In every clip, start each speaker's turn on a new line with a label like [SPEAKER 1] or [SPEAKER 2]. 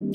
[SPEAKER 1] There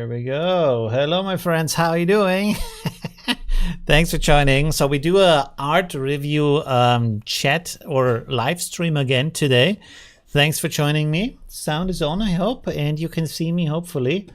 [SPEAKER 1] we go. Hello, my friends. How are you doing? Thanks for joining. So we do a art review chat or live stream again today. Thanks for joining me. Sound is on, I hope, and you can see me, hopefully.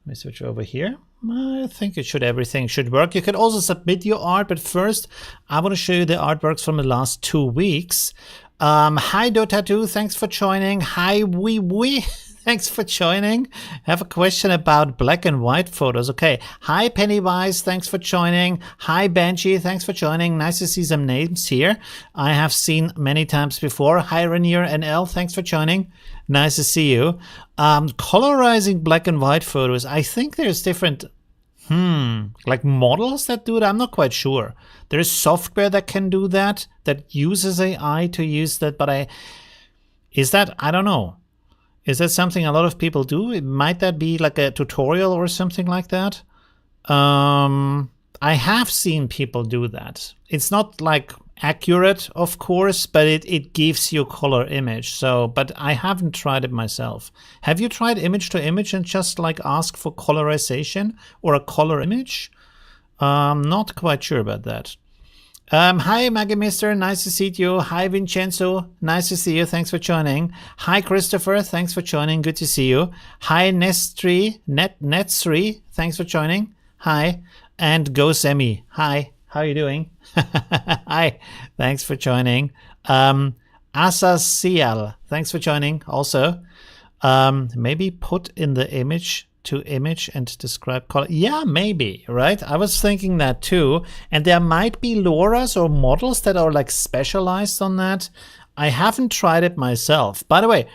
[SPEAKER 1] Let me switch over here. I think everything should work. You can also submit your art, but first I want to show you the artworks from the last 2 weeks. Hi Dotatu, thanks for joining. Hi Wee Wee, thanks for joining. I have a question about black and white photos. Okay. Hi Pennywise, thanks for joining. Hi Banshee, thanks for joining. Nice to see some names here I have seen many times before. Hi Rainier NL, thanks for joining. Nice to see you. Colorizing black and white photos. I think there's different like models that do it. I'm not quite sure. There is software that can do that, that uses AI to use that, but I don't know. Is that something a lot of people do? Might that be like a tutorial or something like that? I have seen people do that. It's not like accurate, of course, but it gives you color image. So, but I haven't tried it myself. Have you tried image to image and just like ask for colorization or a color image? Not quite sure about that. Hi Magimister, nice to see you. Hi Vincenzo, nice to see you. Thanks for joining. Hi Christopher, thanks for joining. Good to see you. Hi Netsri, thanks for joining. Hi, and Go Semi. Hi, how are you doing? Hi, thanks for joining. Asasial, thanks for joining also. Maybe put in the image to image and describe color. Yeah, maybe, right? I was thinking that too. And there might be LoRa's or models that are like specialized on that. I haven't tried it myself. By the way,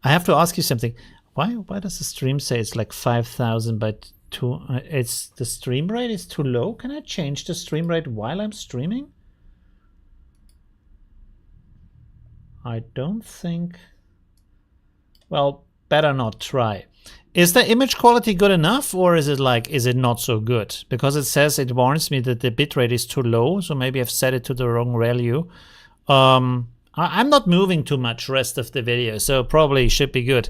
[SPEAKER 1] I have to ask you something. Why does the stream say it's like 5,000 by 2? It's the stream rate is too low. Can I change the stream rate while I'm streaming? I don't think. Well, better not try. Is the image quality good enough, or is it not so good? Because it says, it warns me that the bitrate is too low, so maybe I've set it to the wrong value. I'm not moving too much rest of the video, so probably should be good.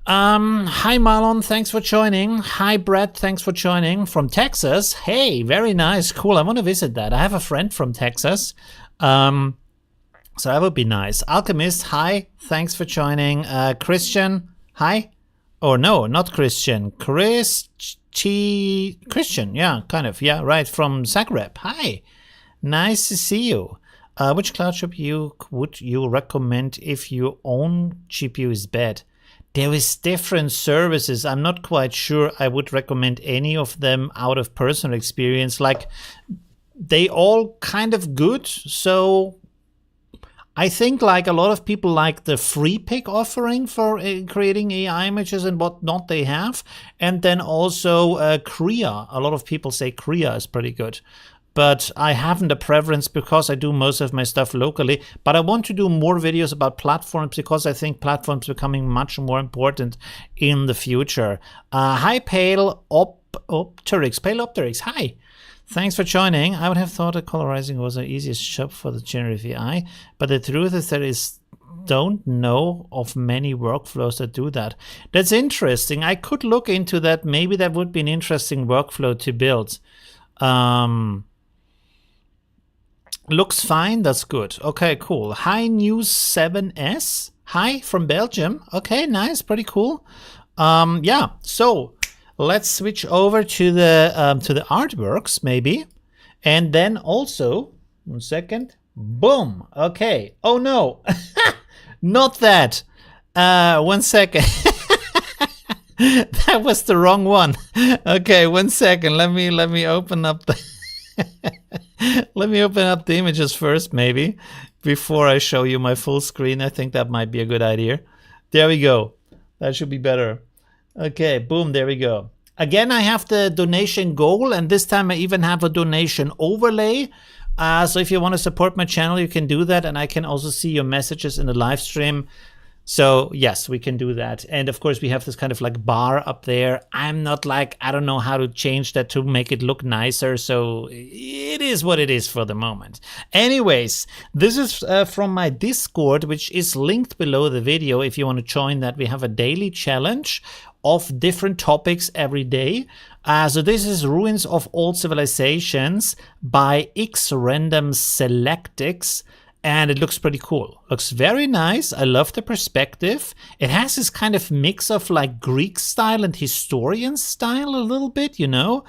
[SPEAKER 1] Hi Marlon, thanks for joining. Hi Brett, thanks for joining from Texas. Hey, very nice, cool. I want to visit that. I have a friend from Texas. So that would be nice. Alchemist, hi, thanks for joining. Christian, hi. Oh no, not Christian. Christian, yeah, kind of, yeah, right, from Zagreb. Hi, nice to see you. Which cloud GPU would you recommend if your own GPU is bad? There is different services. I'm not quite sure I would recommend any of them out of personal experience. Like, they all kind of good, so I think like a lot of people like the free pick offering for creating AI images and whatnot they have. And then also Krea. A lot of people say Krea is pretty good. But I haven't a preference because I do most of my stuff locally. But I want to do more videos about platforms because I think platforms are becoming much more important in the future. Hi, Pale Opterix. Pale Opterix, hi. Thanks for joining. I would have thought that colorizing was the easiest job for the generative AI, but the truth is that don't know of many workflows that do that. That's interesting. I could look into that. Maybe that would be an interesting workflow to build. Looks fine. That's good. Okay, cool. Hi, News 7S. Hi from Belgium. Okay, nice. Pretty cool. Yeah. So let's switch over to the artworks maybe, and then also 1 second. Boom. Okay. Oh no, not that. 1 second. That was the wrong one. Okay, 1 second. Let me open up the. Let me open up the images first, maybe, before I show you my full screen. I think that might be a good idea. There we go. That should be better. Okay, boom, there we go. Again, I have the donation goal, and this time I even have a donation overlay. So if you want to support my channel, you can do that, and I can also see your messages in the live stream. So yes, we can do that. And of course, we have this kind of like bar up there. I'm not like, I don't know how to change that to make it look nicer. So it is what it is for the moment. Anyways, this is from my Discord, which is linked below the video. If you want to join that, we have a daily challenge of different topics every day. So this is Ruins of Old Civilizations by X Random Selectix. And it looks pretty cool. Looks very nice. I love the perspective. It has this kind of mix of like Greek style and historian style a little bit, you know.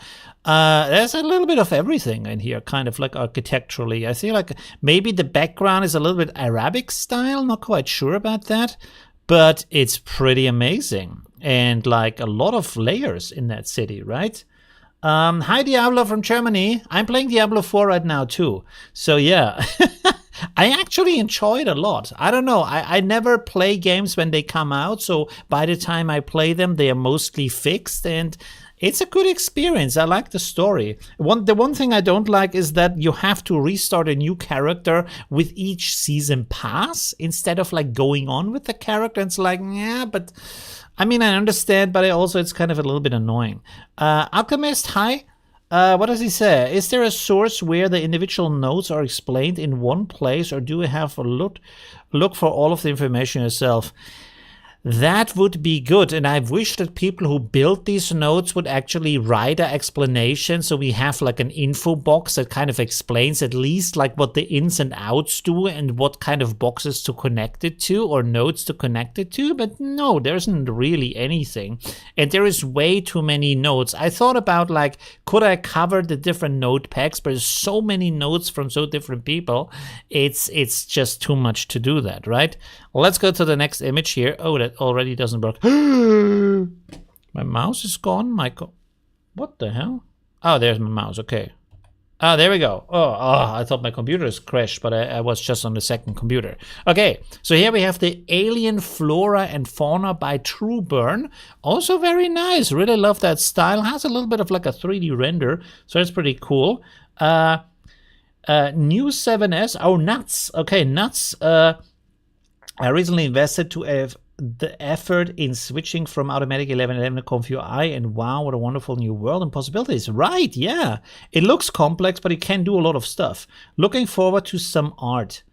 [SPEAKER 1] There's a little bit of everything in here, kind of like architecturally. I feel like maybe the background is a little bit Arabic style. Not quite sure about that. But it's pretty amazing. And like a lot of layers in that city, right? Hi, Diablo from Germany. I'm playing Diablo 4 right now too. So yeah. I actually enjoy it a lot. I don't know. I never play games when they come out. So by the time I play them, they are mostly fixed. And it's a good experience. I like the story. The one thing I don't like is that you have to restart a new character with each season pass instead of like going on with the character. It's like, yeah, but I mean, I understand, but it's kind of a little bit annoying. Alchemist, hi. What does he say? Is there a source where the individual nodes are explained in one place, or do we have a look for all of the information yourself? That would be good, and I wish that people who build these nodes would actually write an explanation, so we have like an info box that kind of explains at least like what the ins and outs do and what kind of boxes to connect it to or nodes to connect it to. But no, there isn't really anything, and there is way too many nodes. I thought about like, could I cover the different node packs, but there's so many nodes from so different people, it's just too much to do that, right? Let's go to the next image here. Oh, that already doesn't work. My mouse is gone. What the hell? Oh, there's my mouse. Okay. Oh, there we go. Oh, I thought my computer is crashed, but I was just on the second computer. Okay, so here we have the Alien Flora and Fauna by Trueburn. Also very nice. Really love that style. Has a little bit of like a 3D render, so it's pretty cool. New 7S. Oh, nuts. Okay, nuts. I recently invested to the effort in switching from automatic 1111 to ComfyUI, and wow, what a wonderful new world and possibilities. Right, yeah. It looks complex, but it can do a lot of stuff. Looking forward to some art.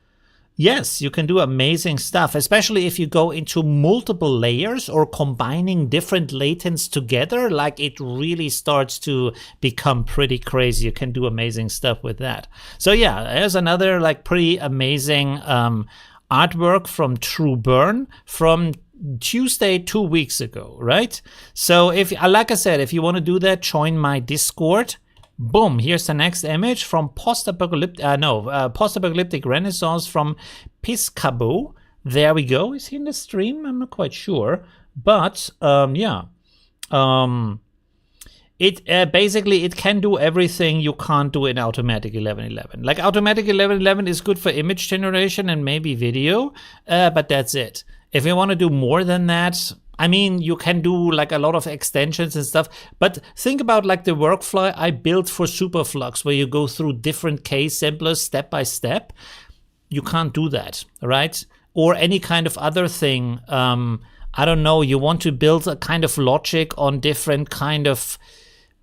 [SPEAKER 1] Yes, you can do amazing stuff, especially if you go into multiple layers or combining different latents together. Like, it really starts to become pretty crazy. You can do amazing stuff with that. So yeah, there's another like pretty amazing artwork from Trueburn from Tuesday 2 weeks ago, right? So if, like I said, if you want to do that, join my Discord. Boom, here's the next image from post-apocalyptic Renaissance from Piscabo. There we go. Is he in the stream? I'm not quite sure. But yeah. Basically it can do everything you can't do in Automatic 1111. Like Automatic 1111 is good for image generation and maybe video, but that's it. If you want to do more than that, I mean, you can do like a lot of extensions and stuff, but think about like the workflow I built for Superflux, where you go through different case samplers step by step. You can't do that, right? Or any kind of other thing. I don't know, you want to build a kind of logic on different kind of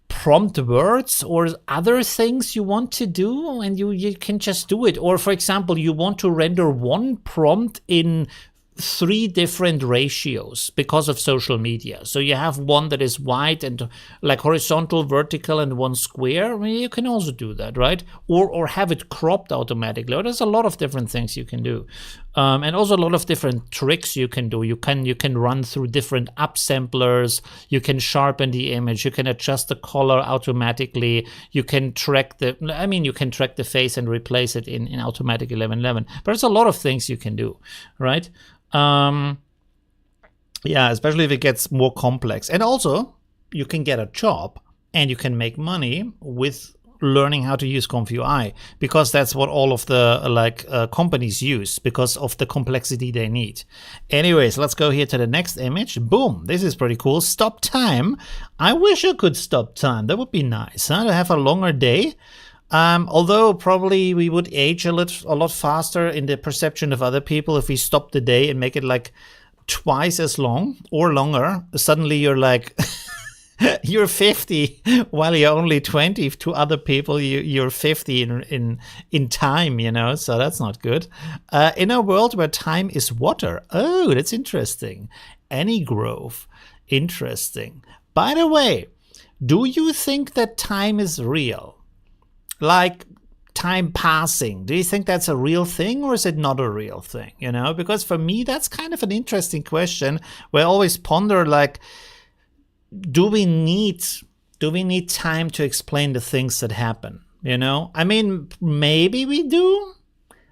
[SPEAKER 1] prompt words or other things you want to do, and you can just do it. Or for example, you want to render one prompt in 3 different ratios because of social media. So you have one that is wide and like horizontal, vertical, and one square. I mean, you can also do that, right? Or have it cropped automatically. Or there's a lot of different things you can do, and also a lot of different tricks you can do. You can run through different upsamplers. You can sharpen the image. You can adjust the color automatically. You can track the face and replace it in Automatic 1111. But there's a lot of things you can do, right? Yeah, especially if it gets more complex. And also, you can get a job and you can make money with learning how to use ComfUI, because that's what all of the companies use because of the complexity they need. Anyways, let's go here to the next image. Boom, this is pretty cool. Stop time. I wish I could stop time. That would be nice, huh? To have a longer day. Although probably we would age a lot faster in the perception of other people if we stop the day and make it like twice as long or longer. Suddenly you're like you're 50 while you're only 20. To other people you're 50 in time, you know, so that's not good. In a world where time is water. Oh, that's interesting. Any grove. Interesting. By the way, do you think that time is real? Like time passing, do you think that's a real thing or is it not a real thing? You know, because for me that's kind of an interesting question where I always ponder, like, do we need time to explain the things that happen? You know, I mean, maybe we do.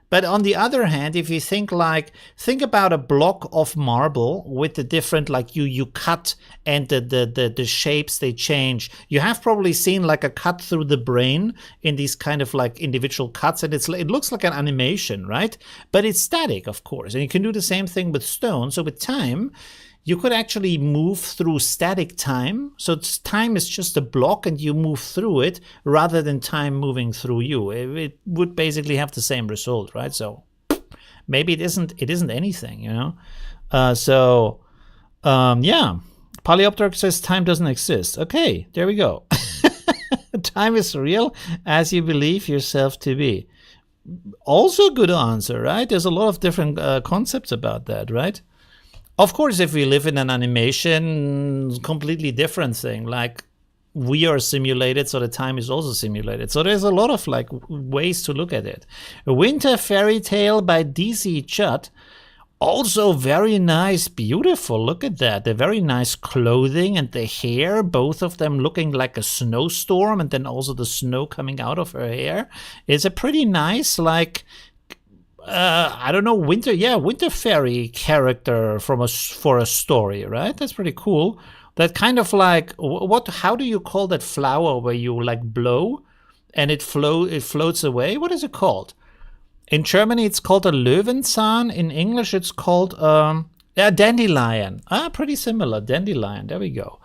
[SPEAKER 1] But on the other hand, if you think about a block of marble with the different, like you cut and the shapes they change. You have probably seen like a cut through the brain in these kind of like individual cuts, and it looks like an animation, right? But it's static, of course. And you can do the same thing with stone. So with time, you could actually move through static time. So time is just a block and you move through it rather than time moving through you. It would basically have the same result, right? So maybe it isn't anything, you know? Yeah. Polyopterk says time doesn't exist. Okay, there we go. Time is real as you believe yourself to be. Also a good answer, right? There's a lot of different concepts about that, right? Of course, if we live in an animation, completely different thing. Like we are simulated, so the time is also simulated. So there's a lot of like ways to look at it. Winter Fairy Tale by DC Judd. Also very nice, beautiful. Look at that. The very nice clothing and the hair, both of them looking like a snowstorm, and then also the snow coming out of her hair. It's a pretty nice, like, I don't know, winter fairy character for a story, right? That's pretty cool. That kind of like, how do you call that flower where you like blow and it floats away? What is it called? In Germany, it's called a Löwenzahn. In English, it's called a dandelion. Pretty similar, dandelion. There we go.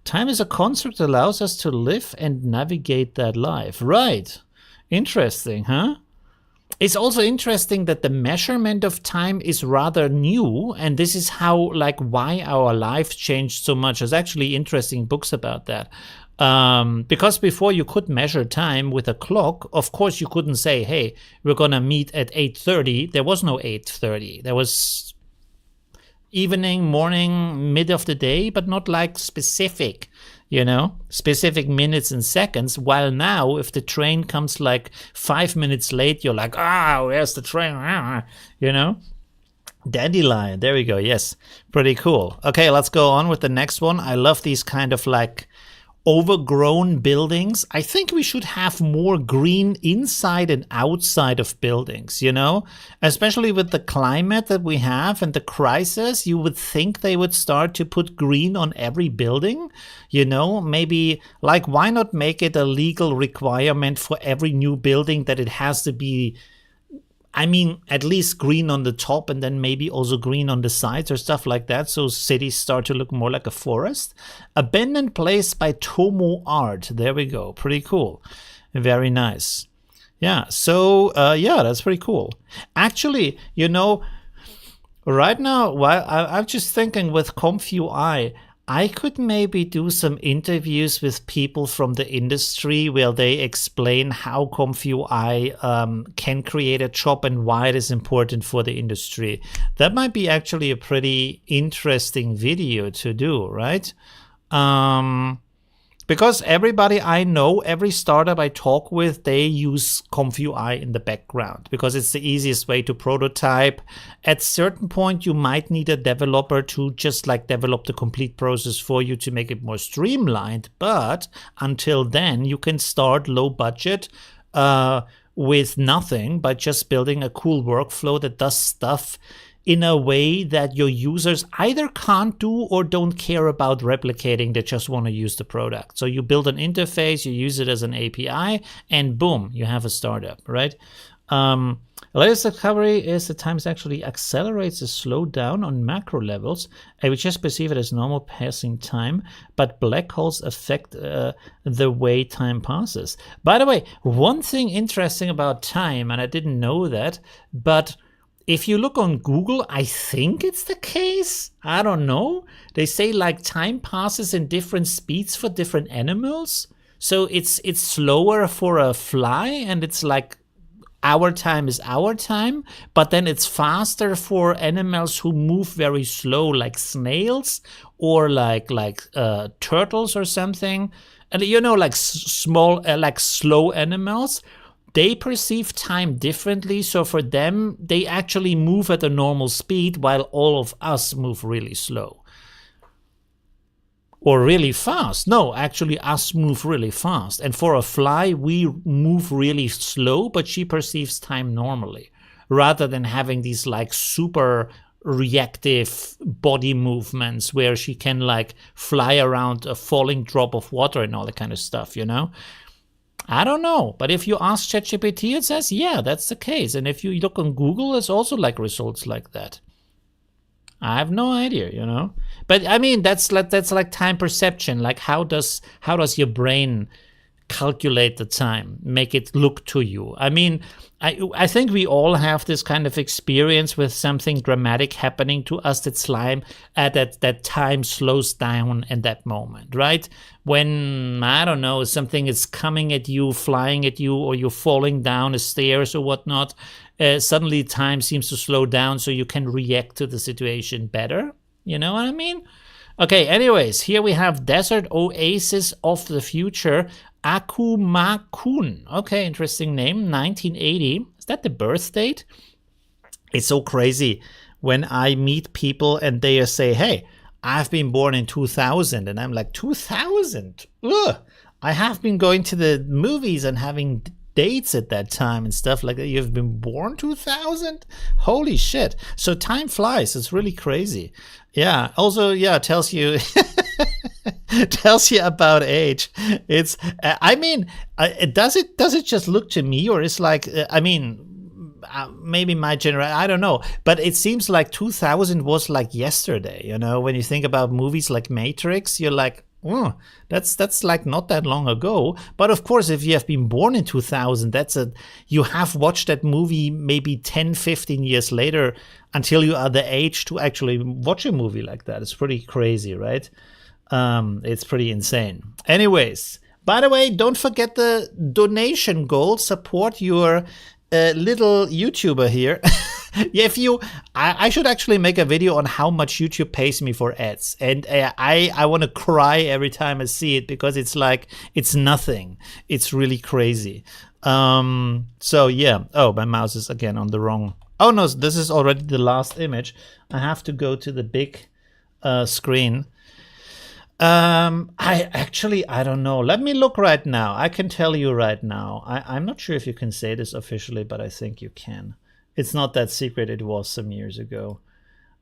[SPEAKER 1] Time is a concept that allows us to live and navigate that life. Right. Interesting, huh? It's also interesting that the measurement of time is rather new, and this is how, like, why our life changed so much. There's actually interesting books about that. Because before you could measure time with a clock, of course you couldn't say, hey, we're gonna meet at 8:30. There was no 8:30. There was evening, morning, mid of the day, but not like specific, you know, specific minutes and seconds. While now, if the train comes like 5 minutes late, you're like, where's the train? You know? Dandelion. There we go. Yes. Pretty cool. Okay, let's go on with the next one. I love these kind of like overgrown buildings. I think we should have more green inside and outside of buildings, you know, especially with the climate that we have and the crisis. You would think they would start to put green on every building, you know, maybe like why not make it a legal requirement for every new building that it has to be, I mean, at least green on the top and then maybe also green on the sides or stuff like that. So cities start to look more like a forest. Abandoned Place by Tomo Art. There we go. Pretty cool. Very nice. Yeah. So, yeah, that's pretty cool. Actually, you know, right now, while I'm just thinking with ComfUI, I could maybe do some interviews with people from the industry where they explain how ComfUI can create a job and why it is important for the industry. That might be actually a pretty interesting video to do, right? Because everybody I know, every startup I talk with, they use ComfUI in the background because it's the easiest way to prototype. At certain point, you might need a developer to just like develop the complete process for you to make it more streamlined. But until then, you can start low budget with nothing by just building a cool workflow that does stuff in a way that your users either can't do or don't care about replicating. They just want to use the product. So you build an interface, you use it as an API, and boom, you have a startup, right? Latest discovery is that time actually accelerates or slow down on macro levels. I would just perceive it as normal passing time, but black holes affect the way time passes. By the way, one thing interesting about time, and I didn't know that, but if you look on Google, I think it's the case. I don't know. They say like time passes in different speeds for different animals. So it's slower for a fly and it's like our time is our time, but then it's faster for animals who move very slow, like snails or like turtles or something. And you know, like small, like slow animals. They perceive time differently, so for them, they actually move at a normal speed while all of us move really slow. Or really fast. No, actually us move really fast. And for a fly, we move really slow, but she perceives time normally. Rather than having these like super reactive body movements where she can like fly around a falling drop of water and all that kind of stuff, you know? I don't know, but if you ask ChatGPT, it says, yeah, that's the case. And if you look on Google, it's also like results like that. I have no idea, you know. But I mean, that's like time perception. Like how does your brain calculate the time, make it look to you? I mean, I think we all have this kind of experience with something dramatic happening to us that time slows down in that moment, right? When, I don't know, something is coming at you, flying at you, or you're falling down the stairs or whatnot, suddenly time seems to slow down so you can react to the situation better. You know what I mean? Okay, anyways, here we have Desert Oasis of the Future, Akumakun. Okay, interesting name, 1980. Is that the birth date? It's so crazy when I meet people and they say, hey, I've been born in 2000. And I'm like, 2000? Ugh. I have been going to the movies and having dates at that time and stuff like that. You've been born 2000? Holy shit. So time flies. It's really crazy. Yeah. Also, yeah, tells you tells you about age. It's I mean, does it just look to me, or is like I mean, maybe my generation, I don't know, but it seems like 2000 was like yesterday, you know. When you think about movies like Matrix, you're like, oh, that's like not that long ago. But of course, if you have been born in 2000, you have watched that movie maybe 10, 15 years later until you are the age to actually watch a movie like that. It's pretty crazy, right? It's pretty insane. Anyways, by the way, don't forget the donation goal. Support your little YouTuber here. Yeah, I should actually make a video on how much YouTube pays me for ads, and I want to cry every time I see it because it's like it's nothing. It's really crazy. So yeah. Oh, my mouse is again on the wrong Oh no, this is already the last image. I have to go to the big screen. I don't know. Let me look right now. I can tell you right now. I'm not sure if you can say this officially, but I think you can. It's not that secret. It was some years ago.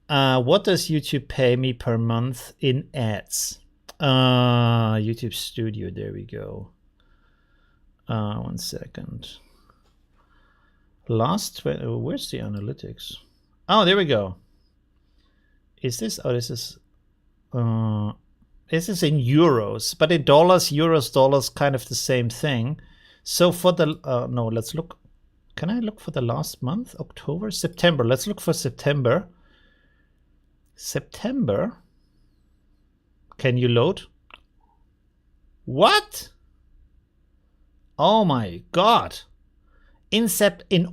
[SPEAKER 1] What does YouTube pay me per month in ads? YouTube Studio. There we go. 1 second. Where's the analytics? Oh, there we go. Is this? Oh, this is in euros, but in dollars, euros, dollars, kind of the same thing. So for the no, let's look. Can I look for the last month? October, September. Let's look for September. September. Can you load? What? Oh my God. In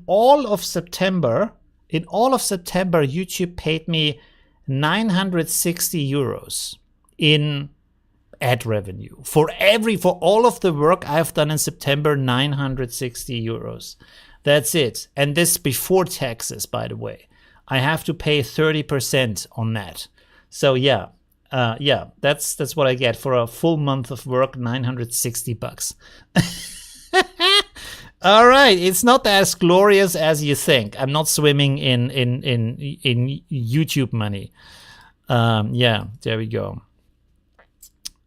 [SPEAKER 1] all of September, YouTube paid me 960 euros in ad revenue for all of the work I've done in September. 960 euros. That's it. And this before taxes, by the way. I have to pay 30% on that. So yeah, that's what I get for a full month of work. 960 bucks. All right, it's not as glorious as you think. I'm not swimming in YouTube money. Yeah, there we go.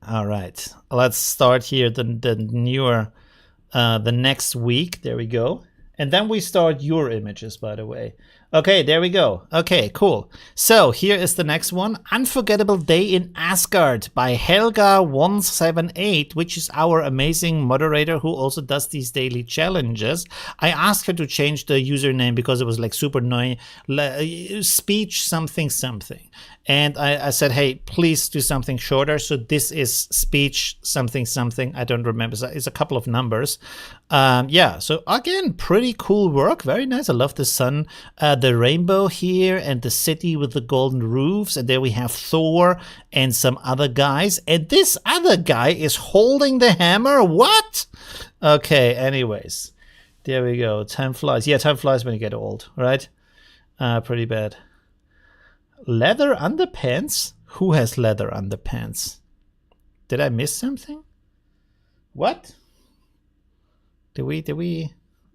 [SPEAKER 1] All right, let's start here the next week. There we go. And then we start your images, by the way. Okay, there we go. Okay, cool. So here is the next one. Unforgettable Day in Asgard by Helga178, which is our amazing moderator who also does these daily challenges. I asked her to change the username because it was like super annoying. Speech something something. And I said, hey, please do something shorter. So this is speech something something. I don't remember. It's a couple of numbers. Yeah, so again, pretty cool work. Very nice. I love the sun, the rainbow here, and the city with the golden roofs. And there we have Thor and some other guys. And this other guy is holding the hammer. What? Okay, anyways. There we go. Time flies. Yeah, time flies when you get old, right? Pretty bad. Leather underpants? Who has leather underpants? Did I miss something? What? Did we?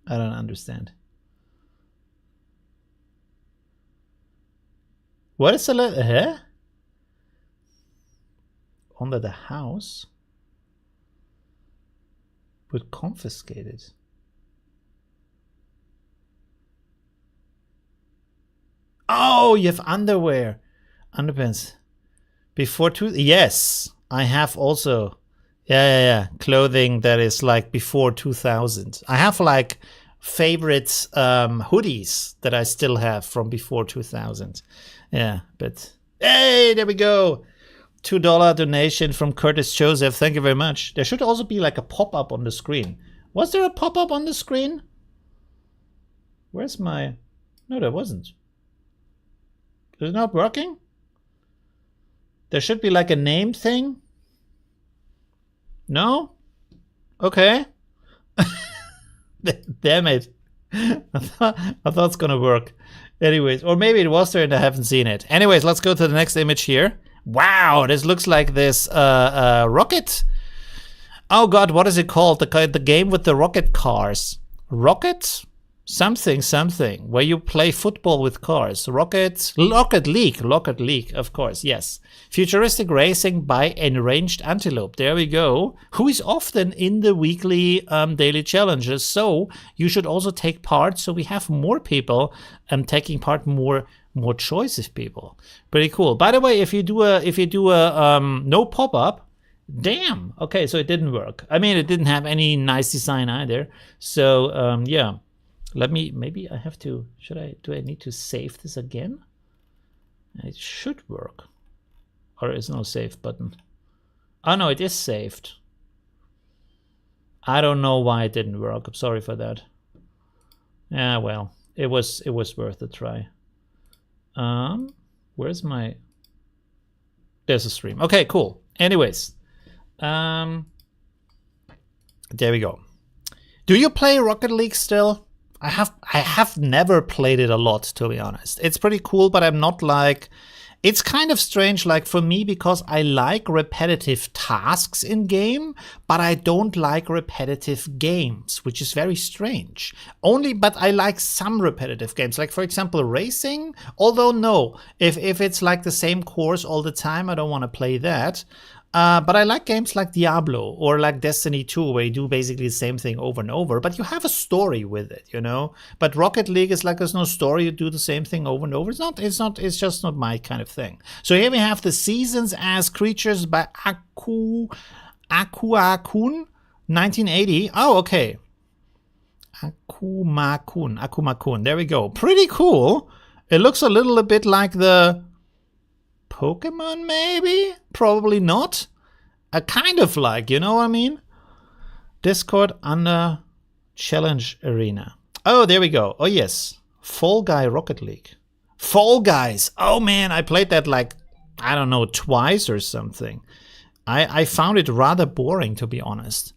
[SPEAKER 1] I don't understand. What is the leather? Huh? Under the house? But confiscated. Oh, you have underwear. Underpants. Before yes, I have also. Yeah. Clothing that is like before 2000. I have like favorite hoodies that I still have from before 2000. Yeah, but hey, there we go. $2 donation from Curtis Joseph. Thank you very much. There should also be like a pop-up on the screen. Was there a pop-up on the screen? Where's my... No, there wasn't. Is it not working? There should be like a name thing. No? Okay. Damn it. I thought it's gonna work. Anyways, or maybe it was there and I haven't seen it. Anyways, let's go to the next image here. Wow, this looks like this rocket. Oh God, what is it called? The game with the rocket cars. Rocket? Something, where you play football with cars. Rocket League, of course, yes. Futuristic racing by Enraged Antelope. There we go. Who is often in the weekly daily challenges. So you should also take part. So we have more people taking part, more choice of people. Pretty cool. By the way, if you do a no pop-up, damn. Okay, so it didn't work. I mean, it didn't have any nice design either. So yeah. Maybe I have to, do I need to save this again? It should work. Or is no save button? Oh no, it is saved. I don't know why it didn't work. I'm sorry for that. Yeah, well, it was worth a try. Where's my... There's a stream. Okay, cool. Anyways. There we go. Do you play Rocket League still? I have never played it a lot, to be honest. It's pretty cool, but I'm not like, it's kind of strange, like for me, because I like repetitive tasks in game, but I don't like repetitive games, which is very strange. But I like some repetitive games, like for example, racing. Although no, if it's like the same course all the time, I don't want to play that. But I like games like Diablo or like Destiny 2, where you do basically the same thing over and over, but you have a story with it, you know? But Rocket League is like, there's no story, you do the same thing over and over. It's just not my kind of thing. So here we have the seasons as creatures by Akuma-kun, 1980. Oh, okay. Akuma-kun. There we go. Pretty cool. It looks a little bit like the Pokemon, maybe? Probably not. Kind of like, you know what I mean? Discord under Challenge Arena. Oh, there we go. Oh, yes. Fall Guy Rocket League. Fall Guys. Oh, man, I played that like, I don't know, twice or something. I found it rather boring, to be honest.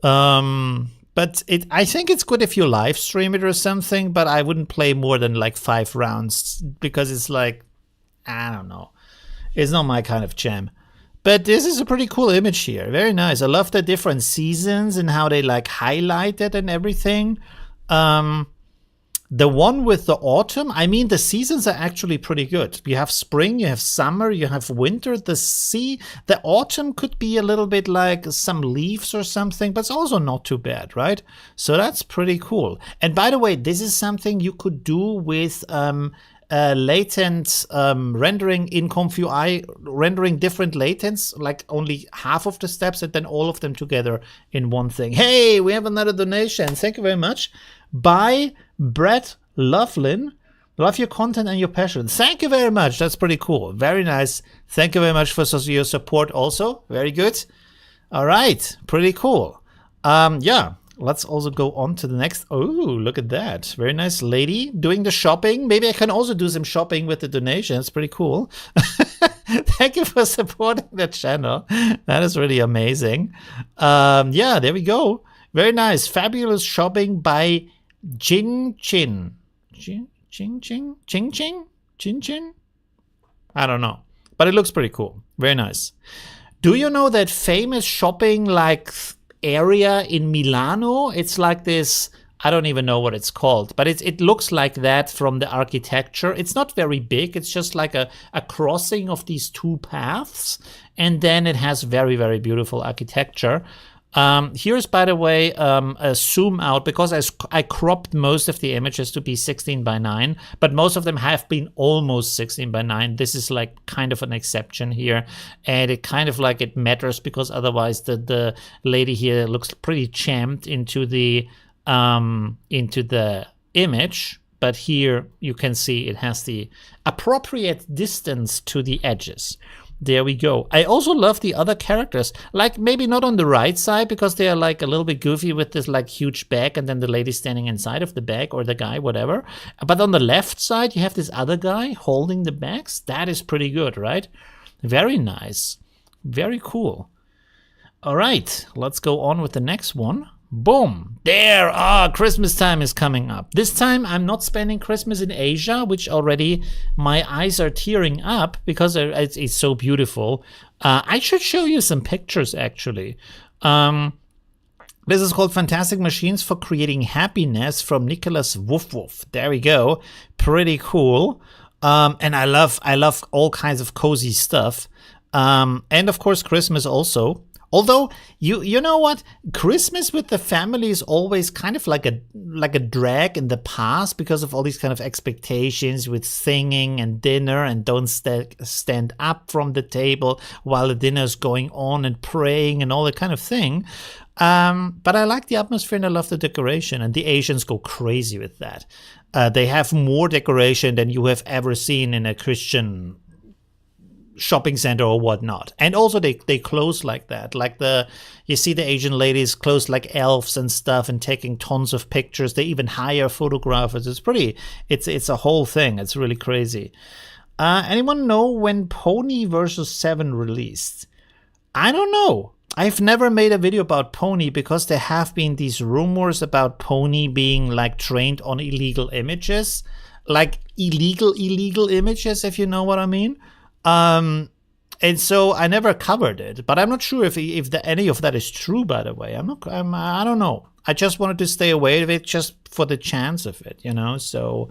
[SPEAKER 1] But I think it's good if you live stream it or something, but I wouldn't play more than like 5 rounds because it's like, I don't know. It's not my kind of jam. But this is a pretty cool image here. Very nice. I love the different seasons and how they like highlight it and everything. The one with the autumn, I mean, the seasons are actually pretty good. You have spring, you have summer, you have winter. The autumn could be a little bit like some leaves or something, but it's also not too bad, right? So that's pretty cool. And by the way, this is something you could do with latent rendering in ComfUI, rendering different latents, like only half of the steps and then all of them together in one thing. Hey, we have another donation. Thank you very much. By Brett Loughlin. Love your content and your passion. Thank you very much. That's pretty cool. Very nice. Thank you very much for your support also. Very good. All right. Pretty cool. Yeah. Let's also go on to the next. Oh, look at that. Very nice lady doing the shopping. Maybe I can also do some shopping with the donations. Pretty cool. Thank you for supporting the channel. That is really amazing. Yeah, there we go. Very nice. Fabulous shopping by Jin Chin. Jin Chin? I don't know. But it looks pretty cool. Very nice. Do you know that famous shopping like area in Milano? It's like this, I don't even know what it's called, but it looks like that from the architecture. It's not very big. It's just like a crossing of these two paths, and then it has very, very beautiful architecture. Here's, by the way, a zoom out, because I cropped most of the images to be 16:9, but most of them have been almost 16:9. This is like kind of an exception here, and it kind of like it matters because otherwise the lady here looks pretty jammed into the image. But here you can see it has the appropriate distance to the edges. There we go. I also love the other characters, like maybe not on the right side because they are like a little bit goofy with this like huge bag and then the lady standing inside of the bag, or the guy, whatever. But on the left side, you have this other guy holding the bags. That is pretty good, right? Very nice. Very cool. All right, let's go on with the next one. Boom. There. Christmas time is coming up. This time I'm not spending Christmas in Asia, which already my eyes are tearing up because it's so beautiful. I should show you some pictures, actually. This is called Fantastic Machines for Creating Happiness from Nicholas Woof Woof. There we go. Pretty cool. And I love all kinds of cozy stuff. And of course, Christmas also. Although, you know what? Christmas with the family is always kind of like a drag in the past because of all these kind of expectations with singing and dinner and don't stand up from the table while the dinner is going on and praying and all that kind of thing. But I like the atmosphere and I love the decoration, and the Asians go crazy with that. They have more decoration than you have ever seen in a Christian shopping center or whatnot. And also they close like that, like you see the Asian ladies close like elves and stuff and taking tons of pictures. They even hire photographers. It's a whole thing. It's really crazy. Anyone know when Pony vs. 7 released? I don't know. I've never made a video about Pony because there have been these rumors about Pony being like trained on illegal images, like illegal images, if you know what I mean. And so I never covered it, but I'm not sure if any of that is true, by the way. I don't know. I just wanted to stay away of it just for the chance of it, you know? So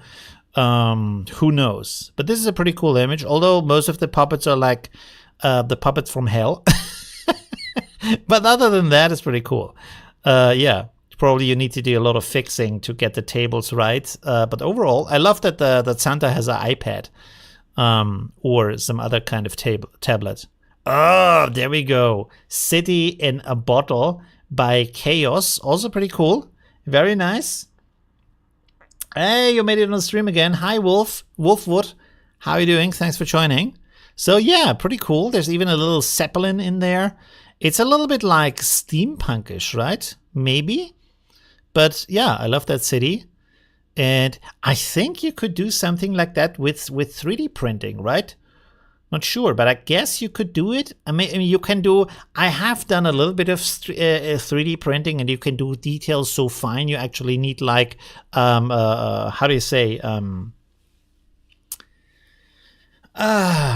[SPEAKER 1] who knows? But this is a pretty cool image, although most of the puppets are like the puppets from hell. But other than that, it's pretty cool. Yeah, probably you need to do a lot of fixing to get the tables right. But overall, I love that that Santa has an iPad or some other kind of tablet. Oh, there we go. City in a Bottle by Chaos. Also pretty cool. Very nice. Hey, you made it on the stream again. Hi, Wolfwood. How are you doing? Thanks for joining. So yeah, pretty cool. There's even a little Zeppelin in there. It's a little bit like steampunkish, right? Maybe. But yeah, I love that city. And I think you could do something like that with 3D printing, right? Not sure, but I guess you could do it. I mean you can do, I have done a little bit of 3D printing, and you can do details so fine. You actually need like, how do you say,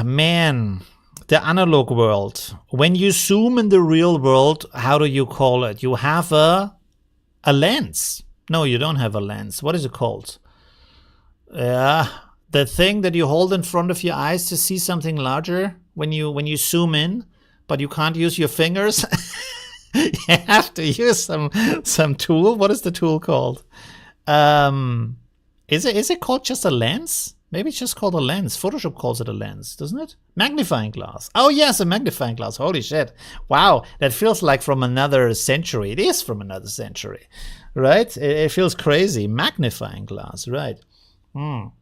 [SPEAKER 1] man, the analog world. When you zoom in the real world, how do you call it? You have a lens. No, you don't have a lens. What is it called? The thing that you hold in front of your eyes to see something larger when you zoom in, but you can't use your fingers. You have to use some tool. What is the tool called? Is it called just a lens? Maybe it's just called a lens. Photoshop calls it a lens, doesn't it? Magnifying glass. Oh yes, a magnifying glass. Holy shit. Wow, that feels like from another century. It is from another century, right? It feels crazy. Magnifying glass, right. Oh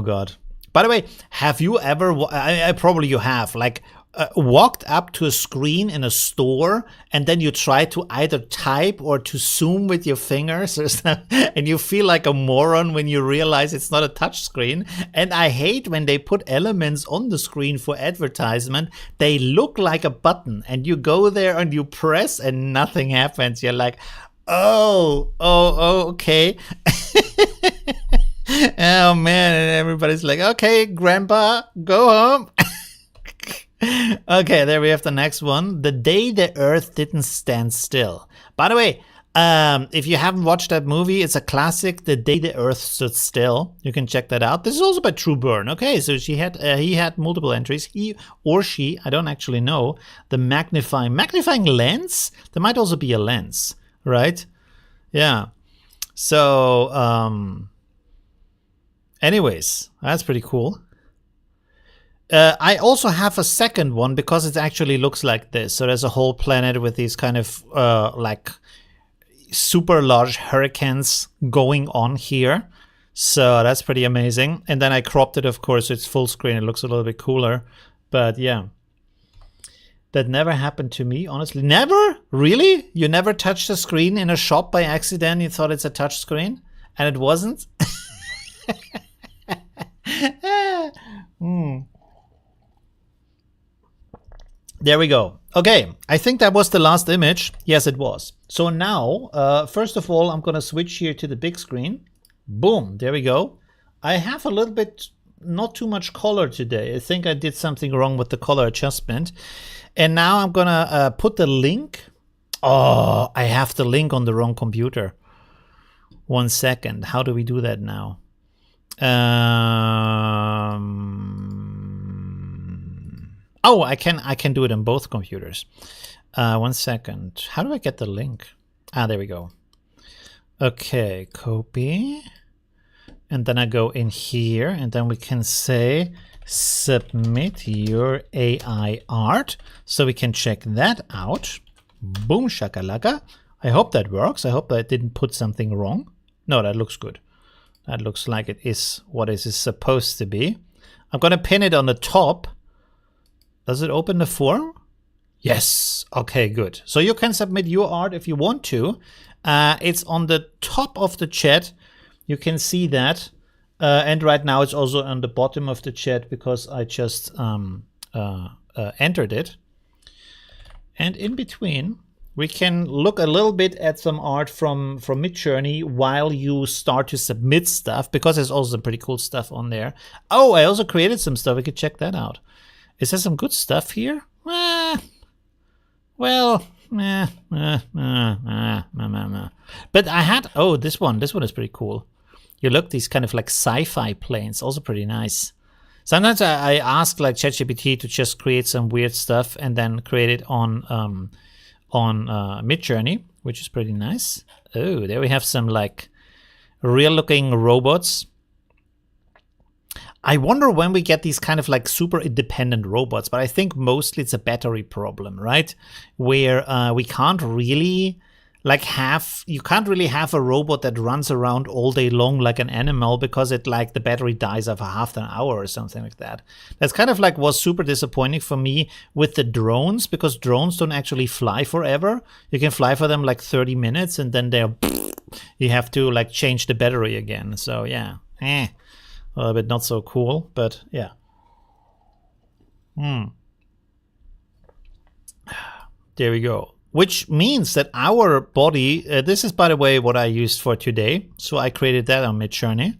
[SPEAKER 1] God. By the way, have you ever, probably you have, like walked up to a screen in a store and then you try to either type or to zoom with your fingers or stuff, and you feel like a moron when you realize it's not a touch screen. And I hate when they put elements on the screen for advertisement. They look like a button and you go there and you press and nothing happens. You're like, oh, okay. Oh man, and everybody's like, okay, grandpa, go home. Okay, there we have the next one. The Day the Earth Didn't Stand Still. By the way, if you haven't watched that movie, it's a classic, The Day the Earth Stood Still. You can check that out. This is also by True Burn. Okay, so he had multiple entries. He or she, I don't actually know. The magnifying lens? There might also be a lens, right? Yeah. So, anyways, that's pretty cool. I also have a second one because it actually looks like this. So there's a whole planet with these kind of like super large hurricanes going on here. So that's pretty amazing. And then I cropped it, of course, so it's full screen. It looks a little bit cooler. But yeah, that never happened to me, honestly. Never? Really? You never touched a screen in a shop by accident? You thought it's a touch screen and it wasn't? There we go. Okay, I think that was the last image. Yes, it was. So now, first of all, I'm going to switch here to the big screen. Boom, there we go. I have a little bit, not too much color today. I think I did something wrong with the color adjustment. And now I'm going to put the link. Oh, I have the link on the wrong computer. 1 second. How do we do that now? Oh, I can do it on both computers. 1 second. How do I get the link? Ah, there we go. Okay, copy. And then I go in here, and then we can say submit your AI art. So we can check that out. Boom shakalaka. I hope that works. I hope I didn't put something wrong. No, that looks good. That looks like it is what it is supposed to be. I'm going to pin it on the top. Does it open the form? Yes. Okay, good. So you can submit your art if you want to. It's on the top of the chat. You can see that. And right now it's also on the bottom of the chat because I just entered it. And in between, we can look a little bit at some art from Midjourney while you start to submit stuff, because there's also some pretty cool stuff on there. Oh, I also created some stuff. We could check that out. Is there some good stuff here? But I had, oh, this one is pretty cool. You look, these kind of like sci-fi planes, also pretty nice. Sometimes I ask like ChatGPT to just create some weird stuff and then create it on Midjourney, which is pretty nice. Oh, there we have some like real looking robots. I wonder when we get these kind of like super independent robots, but I think mostly it's a battery problem, right? Where we can't really like you can't really have a robot that runs around all day long like an animal, because it like the battery dies after half an hour or something like that. That's kind of like was super disappointing for me with the drones, because drones don't actually fly forever. You can fly for them like 30 minutes and then you have to like change the battery again. So yeah, a little bit not so cool, but yeah. There we go. Which means that our body, this is, by the way, what I used for today. So I created that on Midjourney.